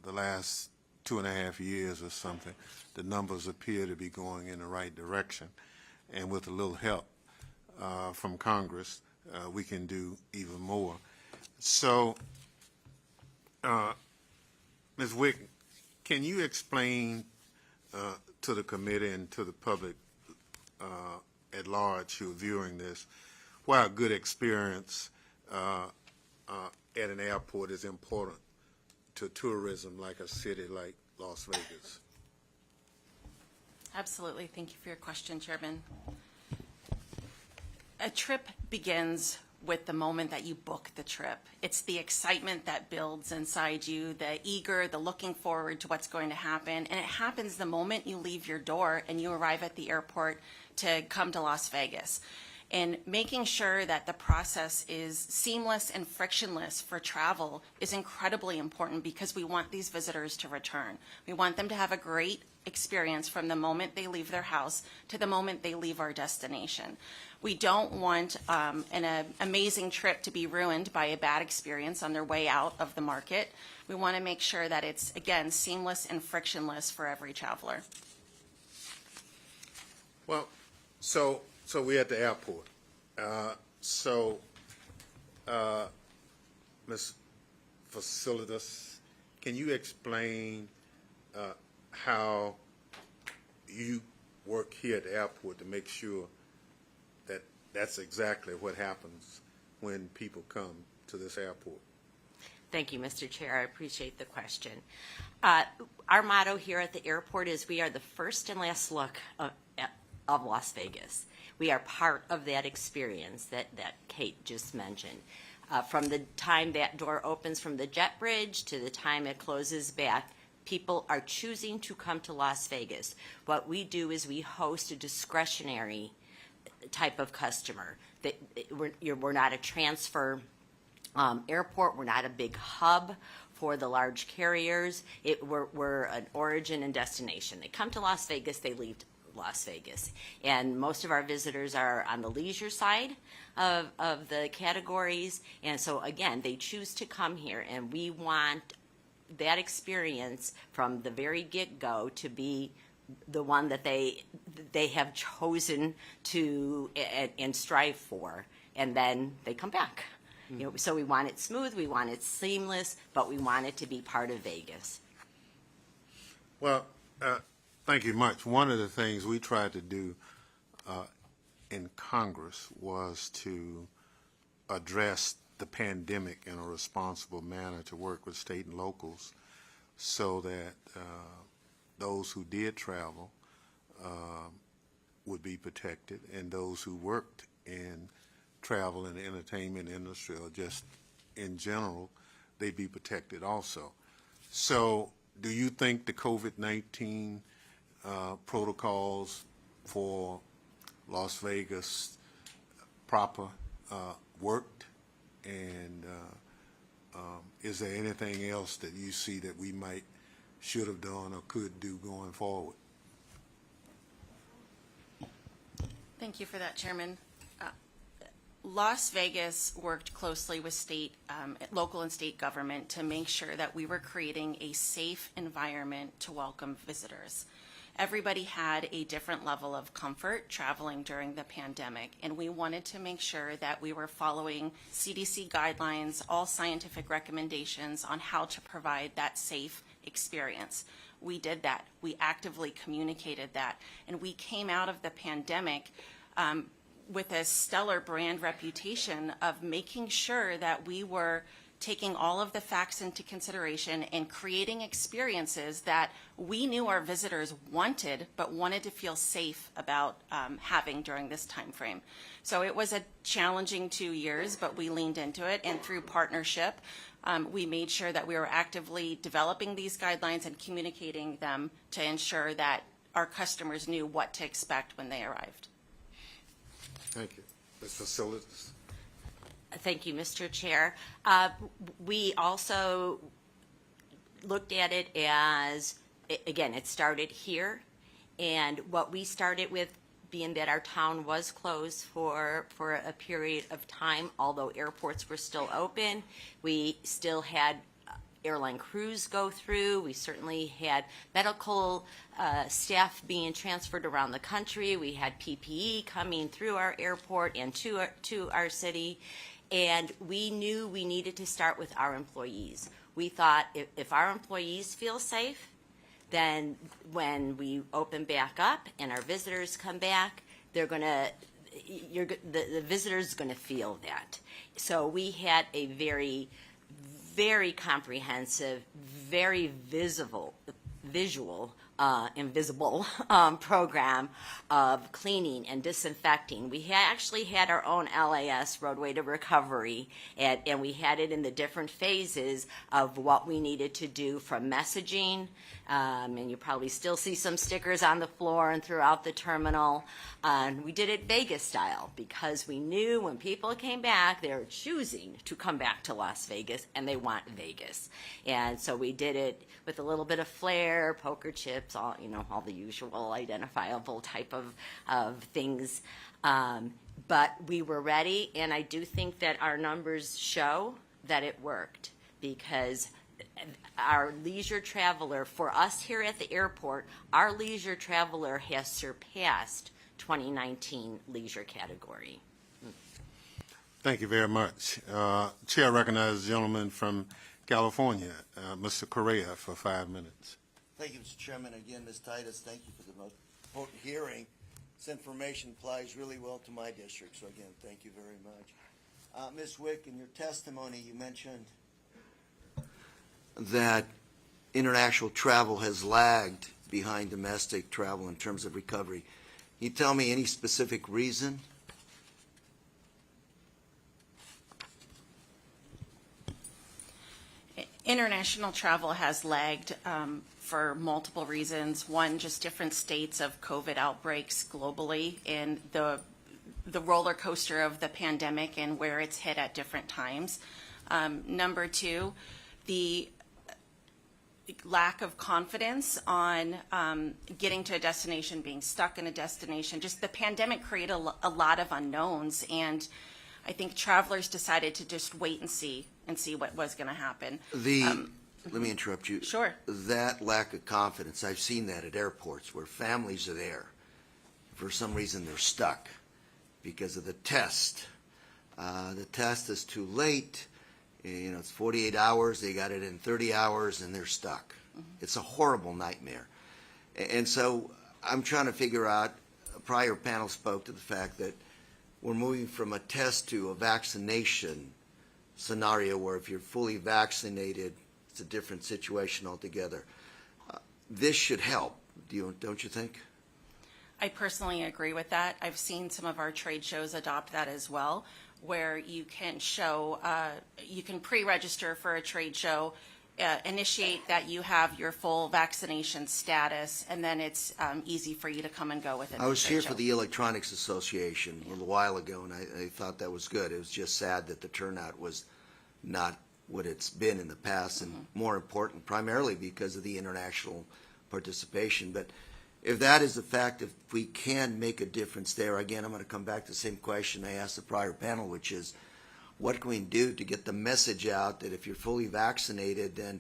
A: the last 2.5 years or something, the numbers appear to be going in the right direction. And with a little help from Congress, we can do even more. So, Ms. Wick, can you explain to the committee and to the public at large who are viewing this why a good experience at an airport is important to tourism like a city like Las Vegas?
J: Absolutely. Thank you for your question, Chairman. A trip begins with the moment that you book the trip. It's the excitement that builds inside you, the looking forward to what's going to happen. And it happens the moment you leave your door and you arrive at the airport to come to Las Vegas. And making sure that the process is seamless and frictionless for travel is incredibly important because we want these visitors to return. We want them to have a great experience from the moment they leave their house to the moment they leave our destination. We don't want an amazing trip to be ruined by a bad experience on their way out of the market. We want to make sure that it's, again, seamless and frictionless for every traveler.
A: Well, so we're at the airport. Ms. Facilitas, can you explain how you work here at the airport to make sure that that's exactly what happens when people come to this airport?
K: Thank you, Mr. Chair. I appreciate the question. Our motto here at the airport is we are the first and last look of Las Vegas. We are part of that experience that Kate just mentioned. From the time that door opens from the jet bridge to the time it closes back, people are choosing to come to Las Vegas. What we do is we host a discretionary type of customer. We're not a transfer airport. We're not a big hub for the large carriers. We're an origin and destination. They come to Las Vegas, they leave Las Vegas. And most of our visitors are on the leisure side of the categories. And so, again, they choose to come here, and we want that experience from the very get-go to be the one that they have chosen to and strive for, and then they come back. Mm-hmm. You know, so we want it smooth, we want it seamless, but we want it to be part of Vegas.
A: Well, thank you much. One of the things we tried to do in Congress was to address the pandemic in a responsible manner, to work with state and locals so that those who did travel would be protected, and those who worked in travel and entertainment industry or just in general, they'd be protected also. So do you think the COVID-19 protocols for Las Vegas proper worked? And is there anything else that you see that we should have done or could do going forward?
J: Thank you for that, Chairman. Las Vegas worked closely with local and state government to make sure that we were creating a safe environment to welcome visitors. Everybody had a different level of comfort traveling during the pandemic, and we wanted to make sure that we were following CDC guidelines, all scientific recommendations on how to provide that safe experience. We did that. We actively communicated that, and we came out of the pandemic with a stellar brand reputation of making sure that we were taking all of the facts into consideration and creating experiences that we knew our visitors wanted, but wanted to feel safe about having during this time frame. So it was a challenging 2 years, but we leaned into it, and through partnership, we made sure that we were actively developing these guidelines and communicating them to ensure that our customers knew what to expect when they arrived.
A: Thank you. Ms. Facilities.
K: Thank you, Mr. Chair. We also looked at it as, again, it started here, and what we started with, being that our town was closed for a period of time, although airports were still open, we still had airline crews go through. We certainly had medical staff being transferred around the country. We had PPE coming through our airport and to our city. And we knew we needed to start with our employees. We thought if our employees feel safe, then when we open back up and our visitors come back, the visitor's going to feel that. So we had a very, very comprehensive, very visual program of cleaning and disinfecting. We actually had our own LAS, Roadway to Recovery, and we had it in the different phases of what we needed to do, from messaging, and you probably still see some stickers on the floor and throughout the terminal. We did it Vegas style because we knew when people came back, they were choosing to come back to Las Vegas, and they want Vegas. And so we did it with a little bit of flair, poker chips, all the usual identifiable type of things. But we were ready, and I do think that our numbers show that it worked, because our leisure traveler, for us here at the airport, our leisure traveler has surpassed 2019 leisure category.
A: Thank you very much. Chair recognizes the gentleman from California, Mr. Correa, for 5 minutes.
C: Thank you, Mr. Chairman. Again, Ms. Titus, thank you for the most important hearing. This information applies really well to my district, so again, thank you very much. Ms. Wick, in your testimony, you mentioned that international travel has lagged behind domestic travel in terms of recovery. Can you tell me any specific reason?
J: International travel has lagged for multiple reasons. One, just different states of COVID outbreaks globally, and the roller coaster of the pandemic and where it's hit at different times. Number two, the lack of confidence on getting to a destination, being stuck in a destination. Just the pandemic created a lot of unknowns, and I think travelers decided to just wait and see what was going to happen.
C: Let me interrupt you.
J: Sure.
C: That lack of confidence, I've seen that at airports where families are there. For some reason, they're stuck because of the test. The test is too late. It's 48 hours. They got it in 30 hours, and they're stuck. Mm-hmm. It's a horrible nightmare. And so I'm trying to figure out, a prior panel spoke to the fact that we're moving from a test to a vaccination scenario where if you're fully vaccinated, it's a different situation altogether. This should help, don't you think?
J: I personally agree with that. I've seen some of our trade shows adopt that as well, where you can show, you can pre-register for a trade show, initiate that you have your full vaccination status, and then it's easy for you to come and go within the trade show.
C: I was here for the Electronics Association a little while ago, and I thought that was good. It was just sad that the turnout was not what it's been in the past, and more important, primarily because of the international participation. But if that is the fact, if we can make a difference there, again, I'm going to come back to the same question I asked the prior panel, which is, what can we do to get the message out that if you're fully vaccinated, then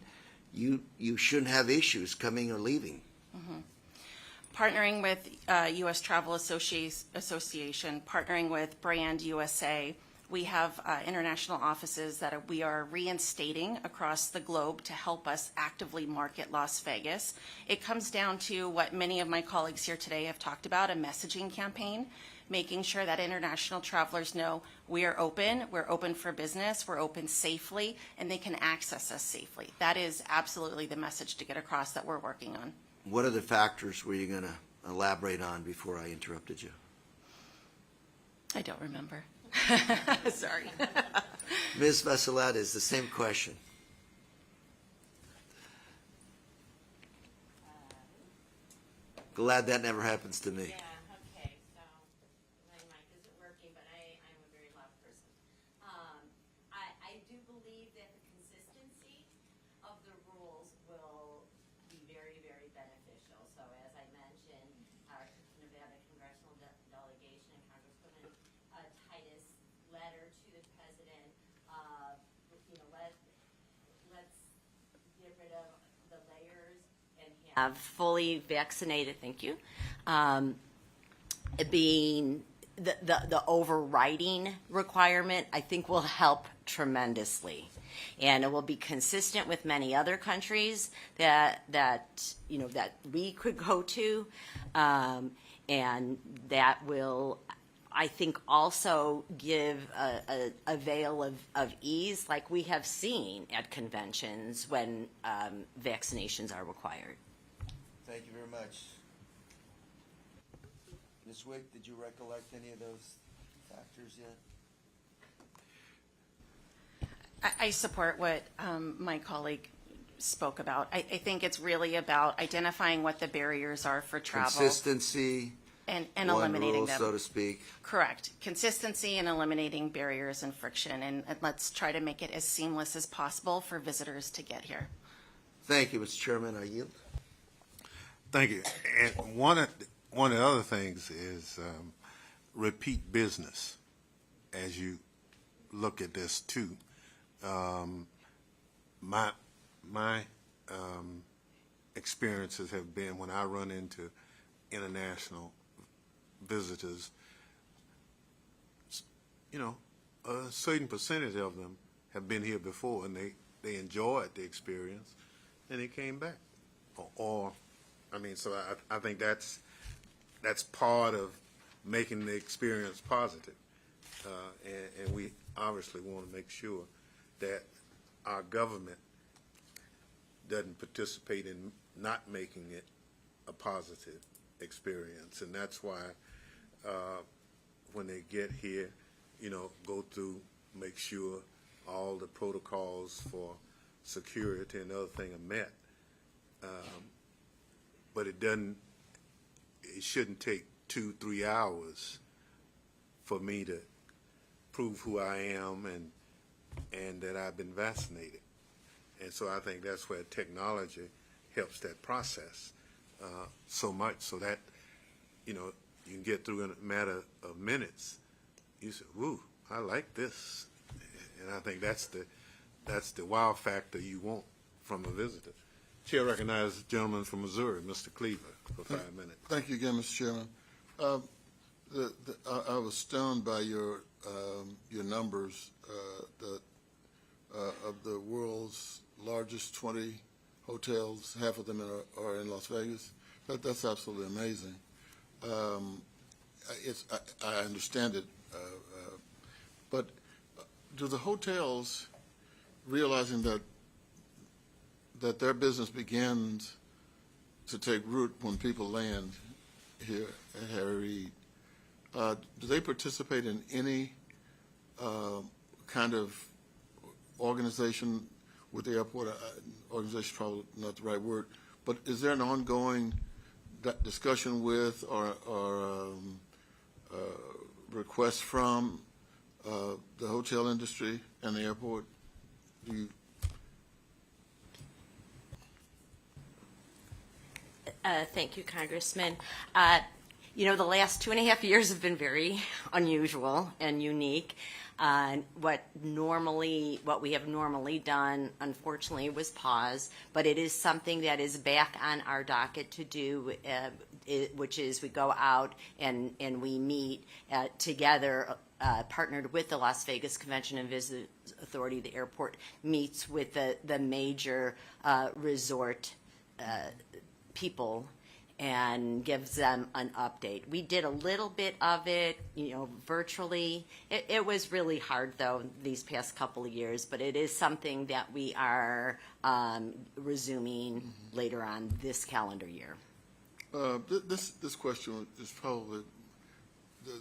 C: you shouldn't have issues coming or leaving?
J: Partnering with U.S. Travel Association, partnering with Brand USA, we have international offices that we are reinstating across the globe to help us actively market Las Vegas. It comes down to what many of my colleagues here today have talked about, a messaging campaign, making sure that international travelers know we are open, we're open for business, we're open safely, and they can access us safely. That is absolutely the message to get across that we're working on.
C: What other factors were you going to elaborate on before I interrupted you?
J: I don't remember. Sorry.
C: Ms. Vasilada, is the same question. Glad that never happens to me.
K: Okay, so my mic isn't working, but I'm a very loud person. I do believe that the consistency of the rules will be very, very beneficial. So as I mentioned, our Nevada congressional delegation and Congresswoman Titus letter to the president, let's get rid of the layers and have fully vaccinated, thank you, being the overriding requirement, I think will help tremendously. And it will be consistent with many other countries that we could go to, and that will, I think, also give a veil of ease like we have seen at conventions when vaccinations are required.
C: Thank you very much. Ms. Wick, did you recollect any of those factors yet?
J: I support what my colleague spoke about. I think it's really about identifying what the barriers are for travel.
C: Consistency.
J: And
C: one
J: eliminating
C: rule,
J: them.
C: so to speak.
J: Correct. Consistency and eliminating barriers and friction. And let's try to make it as seamless as possible for visitors to get here.
C: Thank you, Mr. Chairman. I yield.
A: Thank you. And one of the other things is repeat business as you look at this too. My experiences have been when I run into international visitors, a certain percentage of them have been here before and they enjoyed the experience and they came back. So I think that's part of making the experience positive. And we obviously want to make sure that our government doesn't participate in not making it a positive experience. And that's why when they get here, go through, make sure all the protocols for security and other things are met. But it shouldn't take 2-3 hours for me to prove who I am and that I've been vaccinated. And so I think that's where technology helps that process so much, so that you can get through in a matter of minutes. You say, "Woo, I like this," and I think that's the wow factor you want from a visitor. Chair recognizes the gentleman from Missouri, Mr. Cleaver, for 5 minutes.
E: Thank you again, Mr. Chairman. I was stunned by your numbers of the world's largest 20 hotels. Half of them are in Las Vegas. That's absolutely amazing. I understand it, but do the hotels, realizing that their business begins to take root when people land here at Harry Reid, do they participate in any kind of organization with the airport? Organization probably not the right word, but is there an ongoing discussion with or request from the hotel industry and the airport?
K: Thank you, Congressman. The last 2.5 years have been very unusual and unique. What we have normally done, unfortunately, was pause, but it is something that is back on our docket to do, which is we go out and we meet together, partnered with the Las Vegas Convention and Visitors Authority. The airport meets with the major resort people and gives them an update. We did a little bit of it, virtually. It was really hard, though, these past couple of years, but it is something that we are resuming later on this calendar year.
E: This question is probably,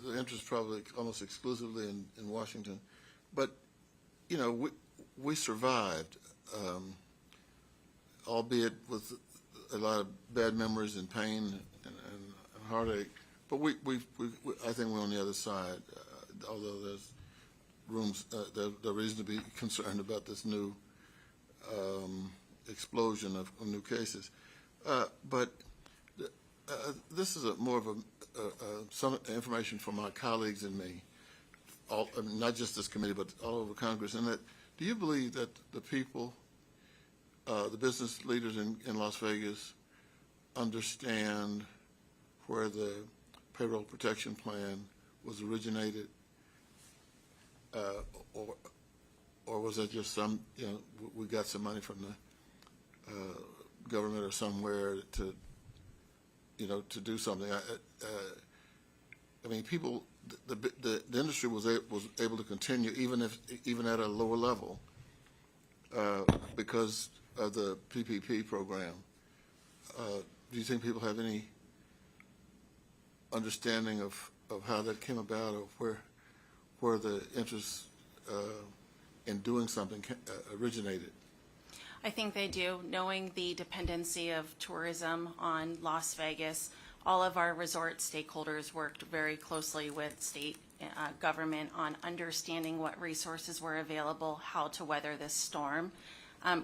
E: the interest probably almost exclusively in Washington, but, we survived, albeit with a lot of bad memories and pain and heartache, but I think we're on the other side. Although there's reason to be concerned about this new explosion of new cases. But this is more of some information from my colleagues and me, not just this committee, but all over Congress. And do you believe that the people, the business leaders in Las Vegas, understand where the payroll protection plan was originated, or was it just we got some money from the government or somewhere to do something? I mean, people, the industry was able to continue even at a lower level because of the PPP program. Do you think people have any understanding of how that came about, or where the interest in doing something originated?
J: I think they do. Knowing the dependency of tourism on Las Vegas, all of our resort stakeholders worked very closely with state government on understanding what resources were available, how to weather this storm.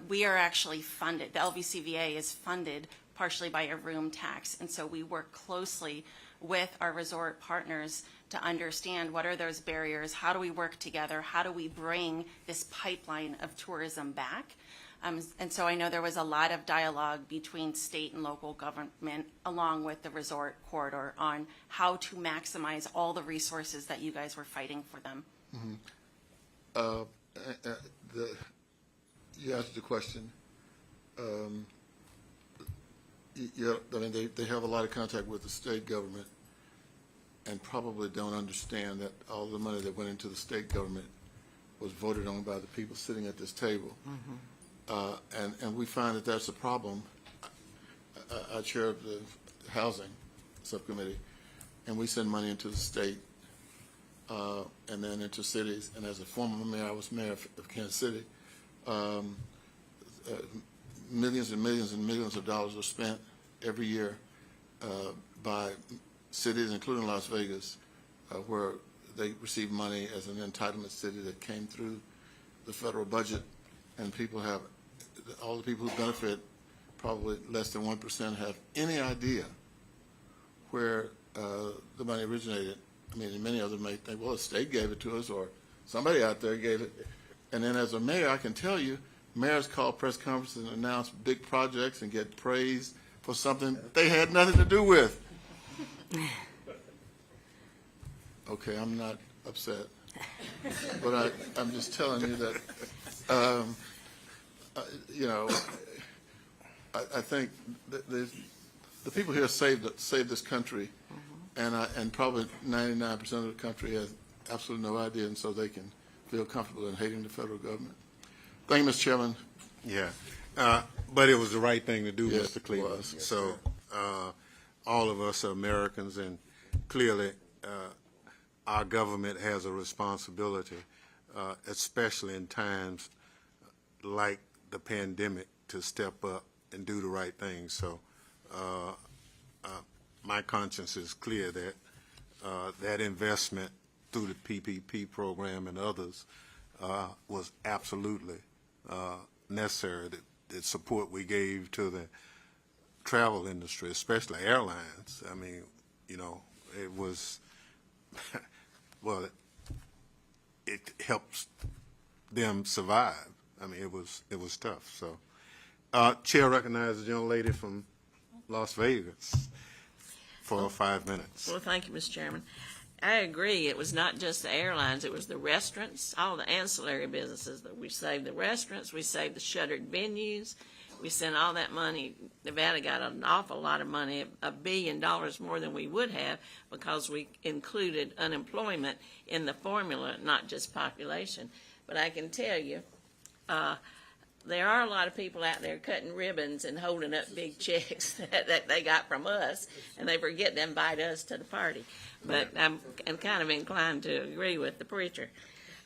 J: We are actually funded. The LVCVA is funded partially by a room tax, and so we work closely with our resort partners to understand what are those barriers, how do we work together, how do we bring this pipeline of tourism back. And so I know there was a lot of dialogue between state and local government along with the resort corridor on how to maximize all the resources that you guys were fighting for them.
E: You asked the question. They have a lot of contact with the state government and probably don't understand that all the money that went into the state government was voted on by the people sitting at this table. And we find that that's a problem. I chair the housing subcommittee, and we send money into the state and then into cities. And as a former mayor, I was mayor of Kansas City. Millions and millions and millions of dollars are spent every year by cities, including Las Vegas, where they receive money as an entitlement city that came through the federal budget, and all the people who benefit, probably less than 1%, have any idea where the money originated. I mean, many others may think, well, the state gave it to us, or somebody out there gave it. And then as a mayor, I can tell you, mayors call press conferences and announce big projects and get praised for something they had nothing to do with. Okay, I'm not upset, but I'm just telling you that, I think the people here saved this country, and probably 99% of the country has absolutely no idea, and so they can feel comfortable in hating the federal government. Thank you, Mr. Chairman.
A: Yeah, but it was the right thing to do,
E: Yes,
A: Mr. Cleveland.
E: it was. Yes,
A: so all of us are Americans, and clearly our government has a responsibility, especially in times like the pandemic, to step up and do the right thing. So my conscience is clear that that investment through the PPP program and others was absolutely necessary. The support we gave to the travel industry, especially airlines. I mean, you know, it was, well, it helps them survive. I mean, it was tough. So, Chair recognizes the young lady from Las Vegas for 5 minutes.
G: Well, thank you, Mr. Chairman. I agree. It was not just the airlines. It was the restaurants, all the ancillary businesses that we saved. The restaurants, we saved the shuttered venues. We sent all that money. Nevada got an awful lot of money, $1 billion more than we would have, because we included unemployment in the formula, not just population. But I can tell you, there are a lot of people out there cutting ribbons and holding up big checks that they got from us, and they forget to invite us to the party. But I'm kind of inclined to agree with the preacher.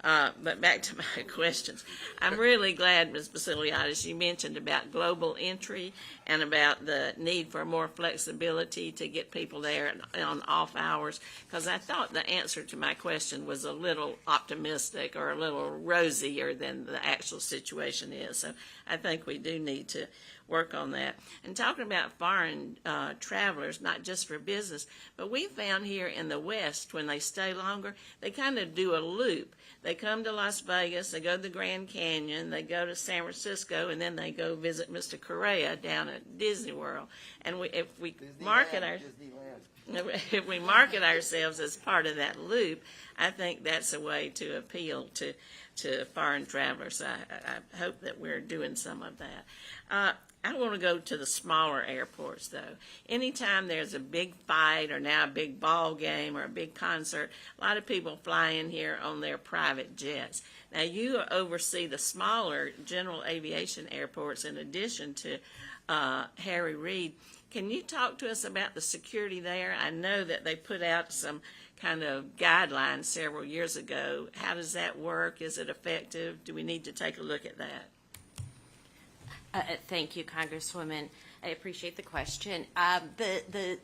G: But back to my questions. I'm really glad, Ms. Basiliadis, you mentioned about global entry and about the need for more flexibility to get people there on off hours, because I thought the answer to my question was a little optimistic or a little rosier than the actual situation is. So I think we do need to work on that. And talking about foreign travelers, not just for business, but we found here in the West, when they stay longer, they kind of do a loop. They come to Las Vegas, they go to the Grand Canyon, they go to San Francisco, and then they go visit Mr. Correa down at Disney World. And if we market ourselves as part of that loop, I think that's a way to appeal to foreign travelers. I hope that we're doing some of that. I want to go to the smaller airports, though. Anytime there's a big fight or now a big ball game or a big concert, a lot of people fly in here on their private jets. Now, you oversee the smaller general aviation airports in addition to Harry Reid. Can you talk to us about the security there? I know that they put out some kind of guidelines several years ago. How does that work? Is it effective? Do we need to take a look at that?
K: Thank you, Congresswoman. I appreciate the question. The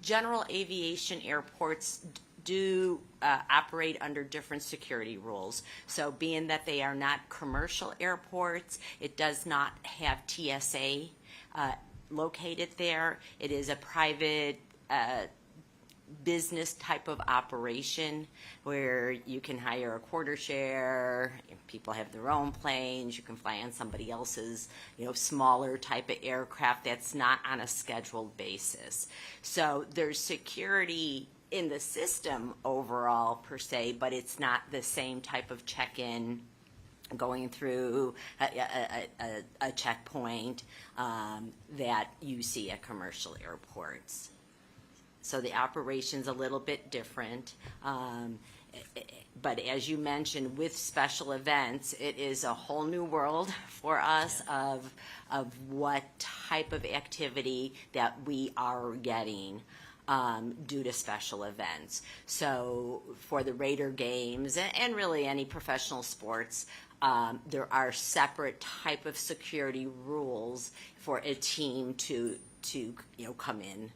K: general aviation airports do operate under different security rules. So being that they are not commercial airports, it does not have TSA located there. It is a private business type of operation where you can hire a quarter share, people have their own planes, you can fly on somebody else's, smaller type of aircraft that's not on a scheduled basis. So there's security in the system overall per se, but it's not the same type of check-in going through a checkpoint that you see at commercial airports. So the operation's a little bit different. But as you mentioned, with special events, it is a whole new world for us of what type of activity that we are getting due to special events. So for the Raider games and really any professional sports, there are separate type of security rules for a team to come in.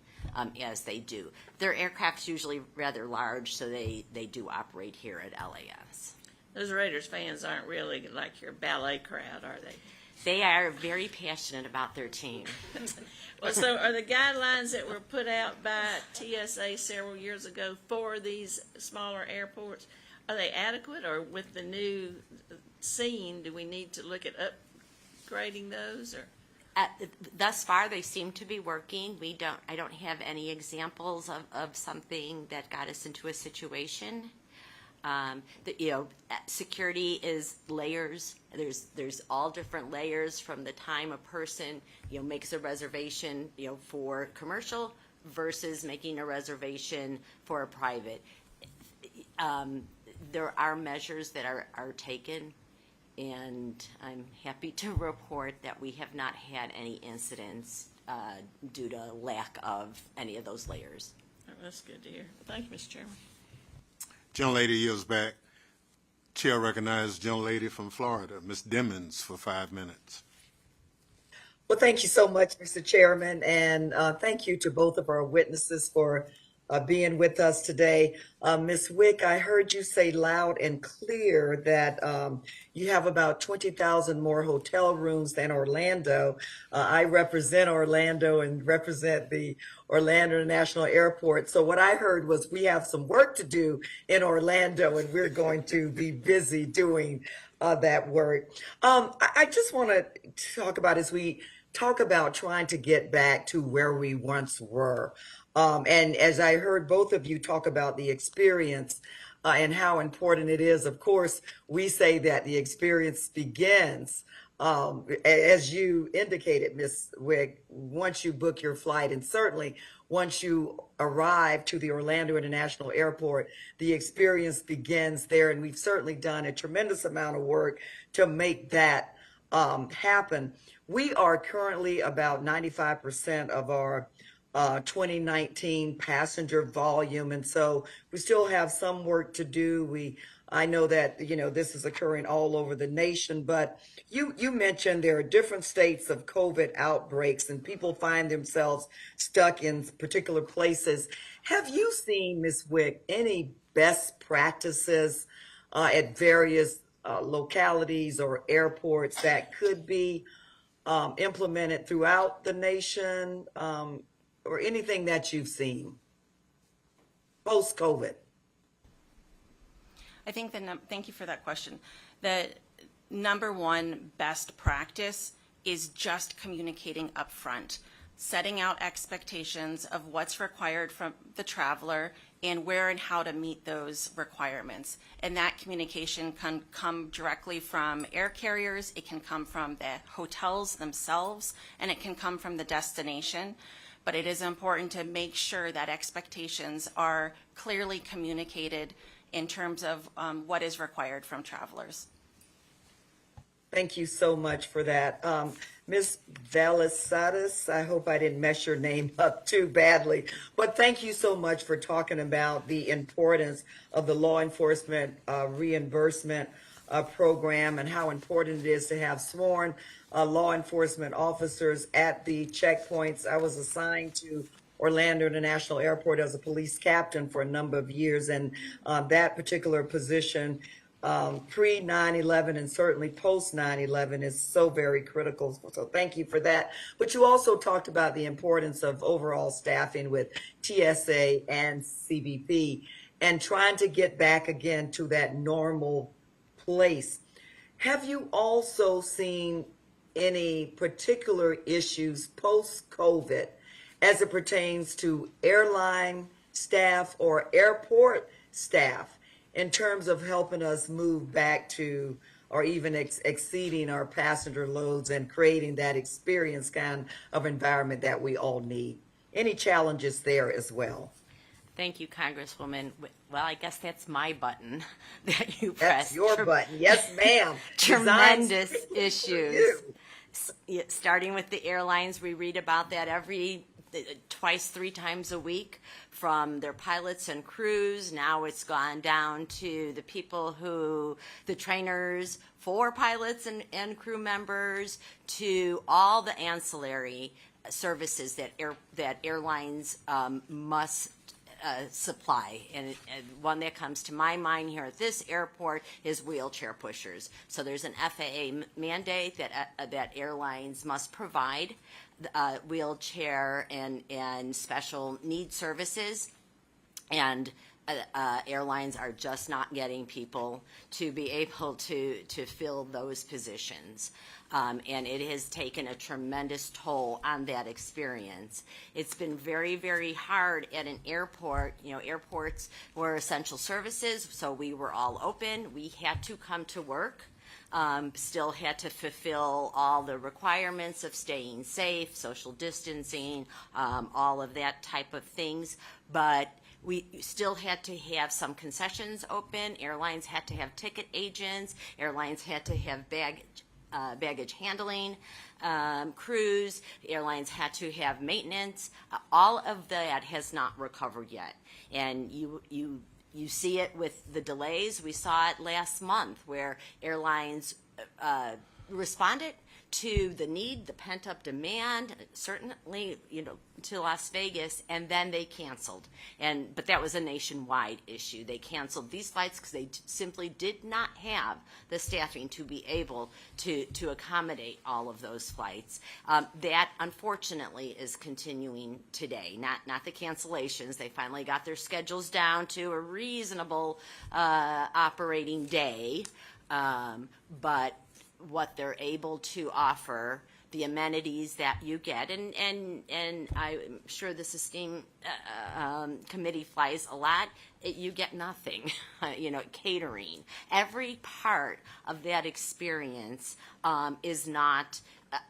K: As they do. Their aircraft's usually rather large, so they do operate here at LAS.
G: Those Raiders fans aren't really like your ballet crowd, are they?
K: They are very passionate about their team.
G: Well, so are the guidelines that were put out by TSA several years ago for these smaller airports, are they adequate, or with the new scene, do we need to look at upgrading those, or?
K: Thus far, they seem to be working. I don't have any examples of something that got us into a situation. Security is layers. There's all different layers from the time a person makes a reservation for commercial versus making a reservation for a private. There are measures that are taken. And I'm happy to report that we have not had any incidents due to lack of any of those layers.
G: That's good to hear. Thank you, Mr. Chairman.
A: Gentlelady yields back. Chair recognizes Gentlelady from Florida, Ms. Dimmons, for 5 minutes.
I: Well, thank you so much, Mr. Chairman, and thank you to both of our witnesses for being with us today. Ms. Wick, I heard you say loud and clear that you have about 20,000 more hotel rooms than Orlando. I represent Orlando and represent the Orlando International Airport. So what I heard was we have some work to do in Orlando, and we're going to be busy doing that work. I just want to talk about, as we talk about trying to get back to where we once were. And as I heard both of you talk about the experience and how important it is, of course, we say that the experience begins, as you indicated, Ms. Wigg, once you book your flight, and certainly once you arrive to the Orlando International Airport, the experience begins there. And we've certainly done a tremendous amount of work to make that happen. We are currently about 95% of our 2019 passenger volume, and so we still have some work to do. I know that this is occurring all over the nation, but you mentioned there are different states of COVID outbreaks, and people find themselves stuck in particular places. Have you seen, Ms. Wick, any best practices at various localities or airports that could be implemented throughout the nation? Or anything that you've seen post-COVID?
J: I think thank you for that question. The number one best practice is just communicating upfront, setting out expectations of what's required from the traveler and where and how to meet those requirements. And that communication can come directly from air carriers, it can come from the hotels themselves, and it can come from the destination. But it is important to make sure that expectations are clearly communicated in terms of what is required from travelers.
I: Thank you so much for that. Ms. Valasadis, I hope I didn't mess your name up too badly, but thank you so much for talking about the importance of the law enforcement reimbursement program and how important it is to have sworn law enforcement officers at the checkpoints. I was assigned to Orlando International Airport as a police captain for a number of years, and that particular position, pre 9/11 and certainly post 9/11, is so very critical. So thank you for that. But you also talked about the importance of overall staffing with TSA and CBP and trying to get back again to that normal place. Have you also seen any particular issues post-COVID as it pertains to airline staff or airport staff in terms of helping us move back to or even exceeding our passenger loads and creating that experience kind of environment that we all need? Any challenges there as well?
K: Thank you, Congresswoman. Well, I guess that's my button that you pressed.
I: That's your button. Yes, ma'am.
K: Tremendous issues. Starting with the airlines, we read about that twice, 3 times a week from their pilots and crews. Now it's gone down to the people the trainers for pilots and crew members, to all the ancillary services that airlines must supply. And one that comes to my mind here at this airport is wheelchair pushers. So there's an FAA mandate that airlines must provide wheelchair and special needs services, and airlines are just not getting people to be able to fill those positions. And it has taken a tremendous toll on that experience. It's been very, very hard at an airport. Airports were essential services, so we were all open. We had to come to work. Still had to fulfill all the requirements of staying safe, social distancing, all of that type of things. But we still had to have some concessions open. Airlines had to have ticket agents. Airlines had to have baggage handling crews. Airlines had to have maintenance. All of that has not recovered yet. And you see it with the delays. We saw it last month where airlines responded to the need, the pent-up demand, certainly, to Las Vegas, and then they canceled. But that was a nationwide issue. They canceled these flights because they simply did not have the staffing to be able to accommodate all of those flights. That, unfortunately, is continuing today. Not the cancellations. They finally got their schedules down to a reasonable operating day, but what they're able to offer, the amenities that you get, and I'm sure this esteemed committee flies a lot, you get nothing, catering. Every part of that experience is not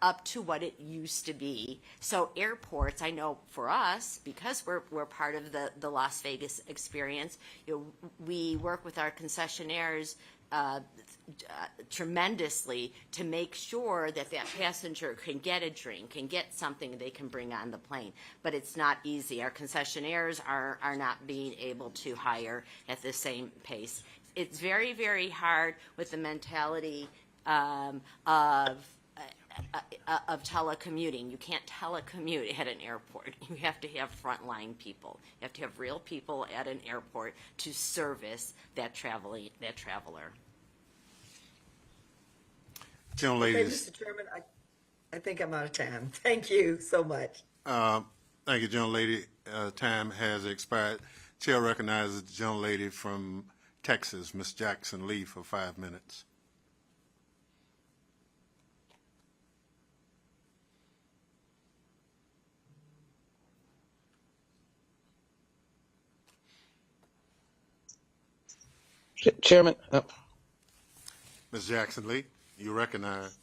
K: up to what it used to be. So airports, I know for us, because we're part of the Las Vegas experience, we work with our concessionaires tremendously to make sure that passenger can get a drink, can get something they can bring on the plane. But it's not easy. Our concessionaires are not being able to hire at the same pace. It's very, very hard with the mentality of telecommuting. You can't telecommute at an airport. You have to have frontline people. You have to have real people at an airport to service that traveler.
A: Gentlelady,
I: Okay, Mr. Chairman, I think I'm out of time. Thank you so much.
A: thank you, gentlelady. Time has expired. Chair recognizes the gentlelady from Texas, Ms. Jackson Lee, for 5 minutes.
L: Chairman,
A: Ms. Jackson Lee, you recognize.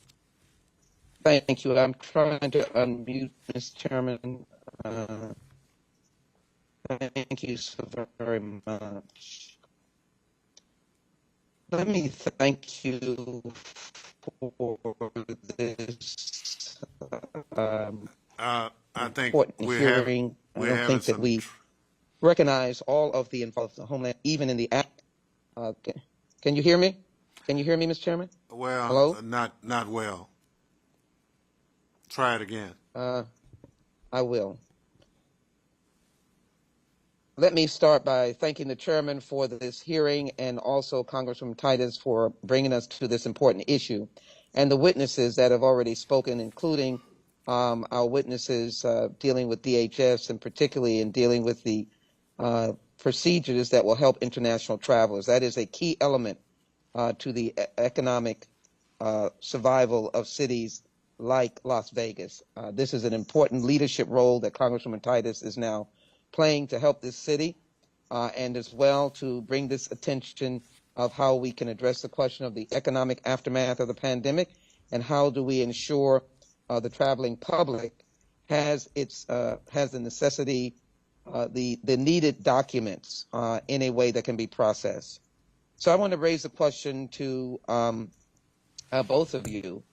L: thank you. I'm trying to unmute, Mr. Chairman. Thank you so very much. Let me thank you for this
A: I think
L: important
A: we're
L: hearing. I don't think that we recognize all of the involved in the Homeland, even in the act. Can you hear me? Can you hear me, Mr. Chairman?
A: Well,
L: Hello?
A: not well. Try it again.
L: I will. Let me start by thanking the chairman for this hearing and also Congresswoman Titus for bringing us to this important issue, and the witnesses that have already spoken, including our witnesses dealing with DHS and particularly in dealing with the procedures that will help international travelers. That is a key element to the economic survival of cities like Las Vegas. This is an important leadership role that Congresswoman Titus is now playing to help this city and as well to bring this attention of how we can address the question of the economic aftermath of the pandemic and how do we ensure the traveling public has the necessity, the needed documents in a way that can be processed. So I want to raise the question to both of you.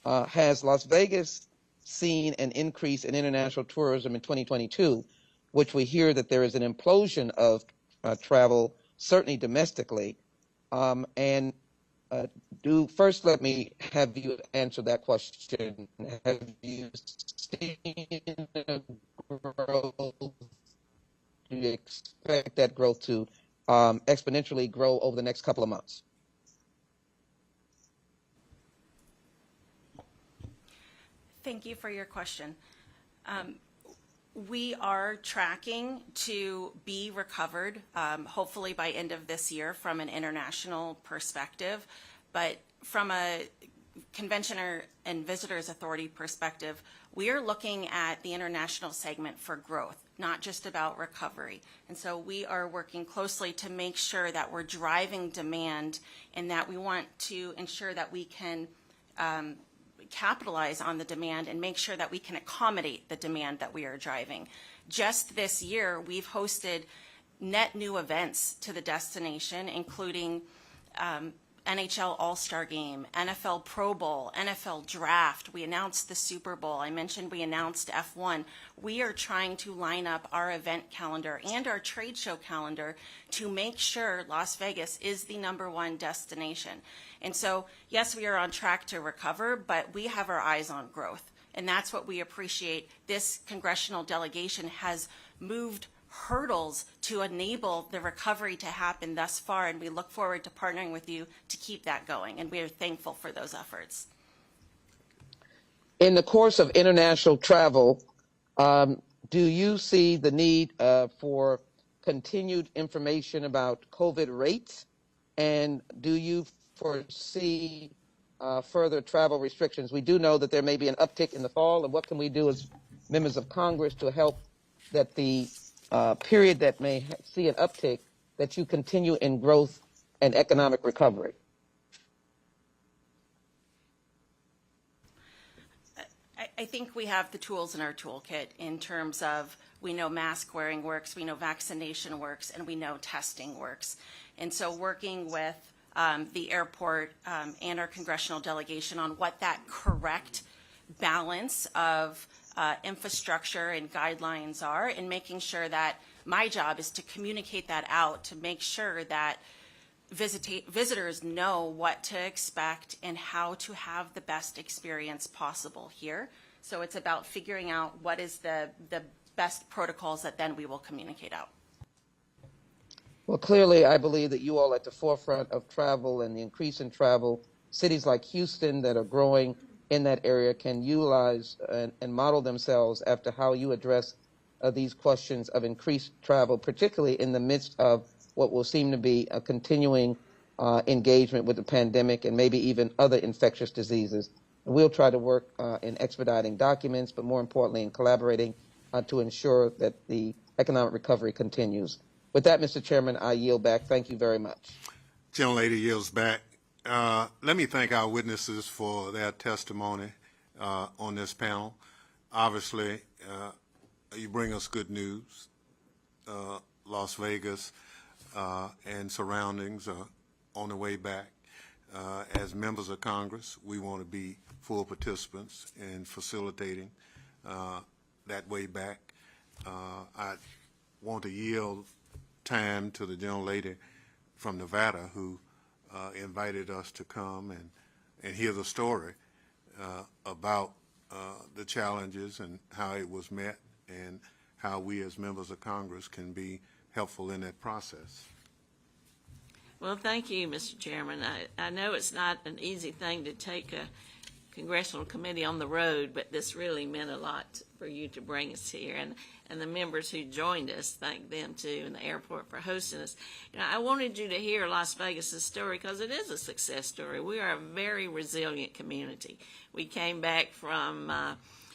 L: Has Las Vegas seen an increase in international tourism in 2022, which we hear that there is an implosion of travel, certainly domestically? First let me have you answer that question. Have you seen a growth? Do you expect that growth to exponentially grow over the next couple of months?
J: Thank you for your question. We are tracking to be recovered, hopefully by end of this year from an international perspective. But from a Convention and Visitors Authority perspective, we are looking at the international segment for growth, not just about recovery. And so we are working closely to make sure that we're driving demand and that we want to ensure that we can capitalize on the demand and make sure that we can accommodate the demand that we are driving. Just this year, we've hosted net new events to the destination, including NHL All-Star Game, NFL Pro Bowl, NFL Draft. We announced the Super Bowl. I mentioned we announced F1. We are trying to line up our event calendar and our trade show calendar to make sure Las Vegas is the #1 destination. And so, yes, we are on track to recover, but we have our eyes on growth. And that's what we appreciate. This congressional delegation has moved hurdles to enable the recovery to happen thus far, and we look forward to partnering with you to keep that going, and we are thankful for those efforts.
L: In the course of international travel, do you see the need for continued information about COVID rates, and do you foresee further travel restrictions? We do know that there may be an uptick in the fall, and what can we do as members of Congress to help that the period that may see an uptick, that you continue in growth and economic recovery?
J: I think we have the tools in our toolkit in terms of, we know mask wearing works, we know vaccination works, and we know testing works. And so working with the airport and our congressional delegation on what that correct balance of infrastructure and guidelines are, and making sure that my job is to communicate that out to make sure that visitors know what to expect and how to have the best experience possible here. So it's about figuring out what is the best protocols that then we will communicate out.
L: Well, clearly, I believe that you all are at the forefront of travel and the increase in travel. Cities like Houston that are growing in that area can utilize and model themselves after how you address these questions of increased travel, particularly in the midst of what will seem to be a continuing engagement with the pandemic and maybe even other infectious diseases. We'll try to work in expediting documents, but more importantly in collaborating to ensure that the economic recovery continues. With that, Mr. Chairman, I yield back. Thank you very much.
A: Gentlelady yields back. Let me thank our witnesses for their testimony on this panel. Obviously, you bring us good news. Las Vegas and surroundings are on the way back. As members of Congress, we want to be full participants in facilitating that way back. I want to yield time to the gentlelady from Nevada who invited us to come and hear the story about the challenges and how it was met and how we as members of Congress can be helpful in that process.
G: Well, thank you, Mr. Chairman. I know it's not an easy thing to take a congressional committee on the road, but this really meant a lot for you to bring us here. And the members who joined us, thank them too, and the airport for hosting us. You know, I wanted you to hear Las Vegas' story because it is a success story. We are a very resilient community. We came back from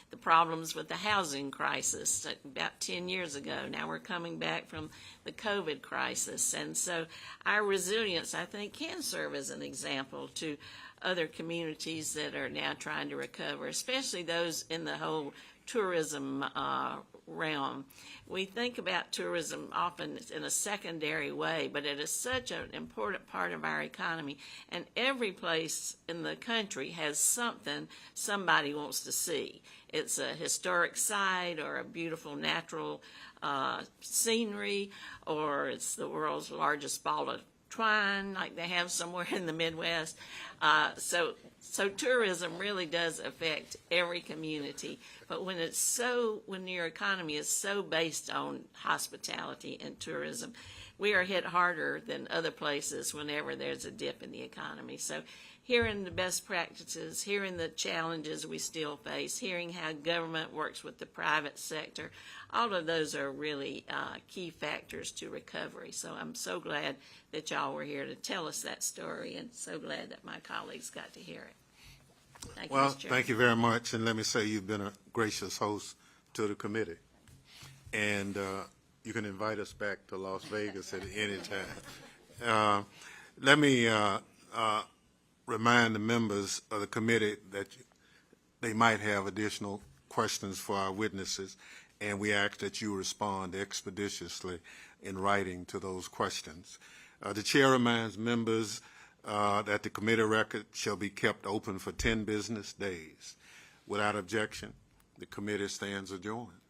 G: the problems with the housing crisis about 10 years ago. Now we're coming back from the COVID crisis. And so our resilience, I think, can serve as an example to other communities that are now trying to recover, especially those in the whole tourism realm. We think about tourism often in a secondary way, but it is such an important part of our economy, and every place in the country has something somebody wants to see. It's a historic site or a beautiful natural scenery, or it's the world's largest ball of twine like they have somewhere in the Midwest. So tourism really does affect every community, but when your economy is so based on hospitality and tourism, we are hit harder than other places whenever there's a dip in the economy. So hearing the best practices, hearing the challenges we still face, hearing how government works with the private sector, all of those are really key factors to recovery. So I'm so glad that y'all were here to tell us that story, and so glad that my colleagues got to hear it. Thank you,
A: Well,
G: Mr. Chairman.
A: thank you very much, and let me say you've been a gracious host to the committee. And you can invite us back to Las Vegas at any time. Let me remind the members of the committee that they might have additional questions for our witnesses, and we ask that you respond expeditiously in writing to those questions. The chair reminds members that the committee record shall be kept open for 10 business days. Without objection, the committee stands adjourned.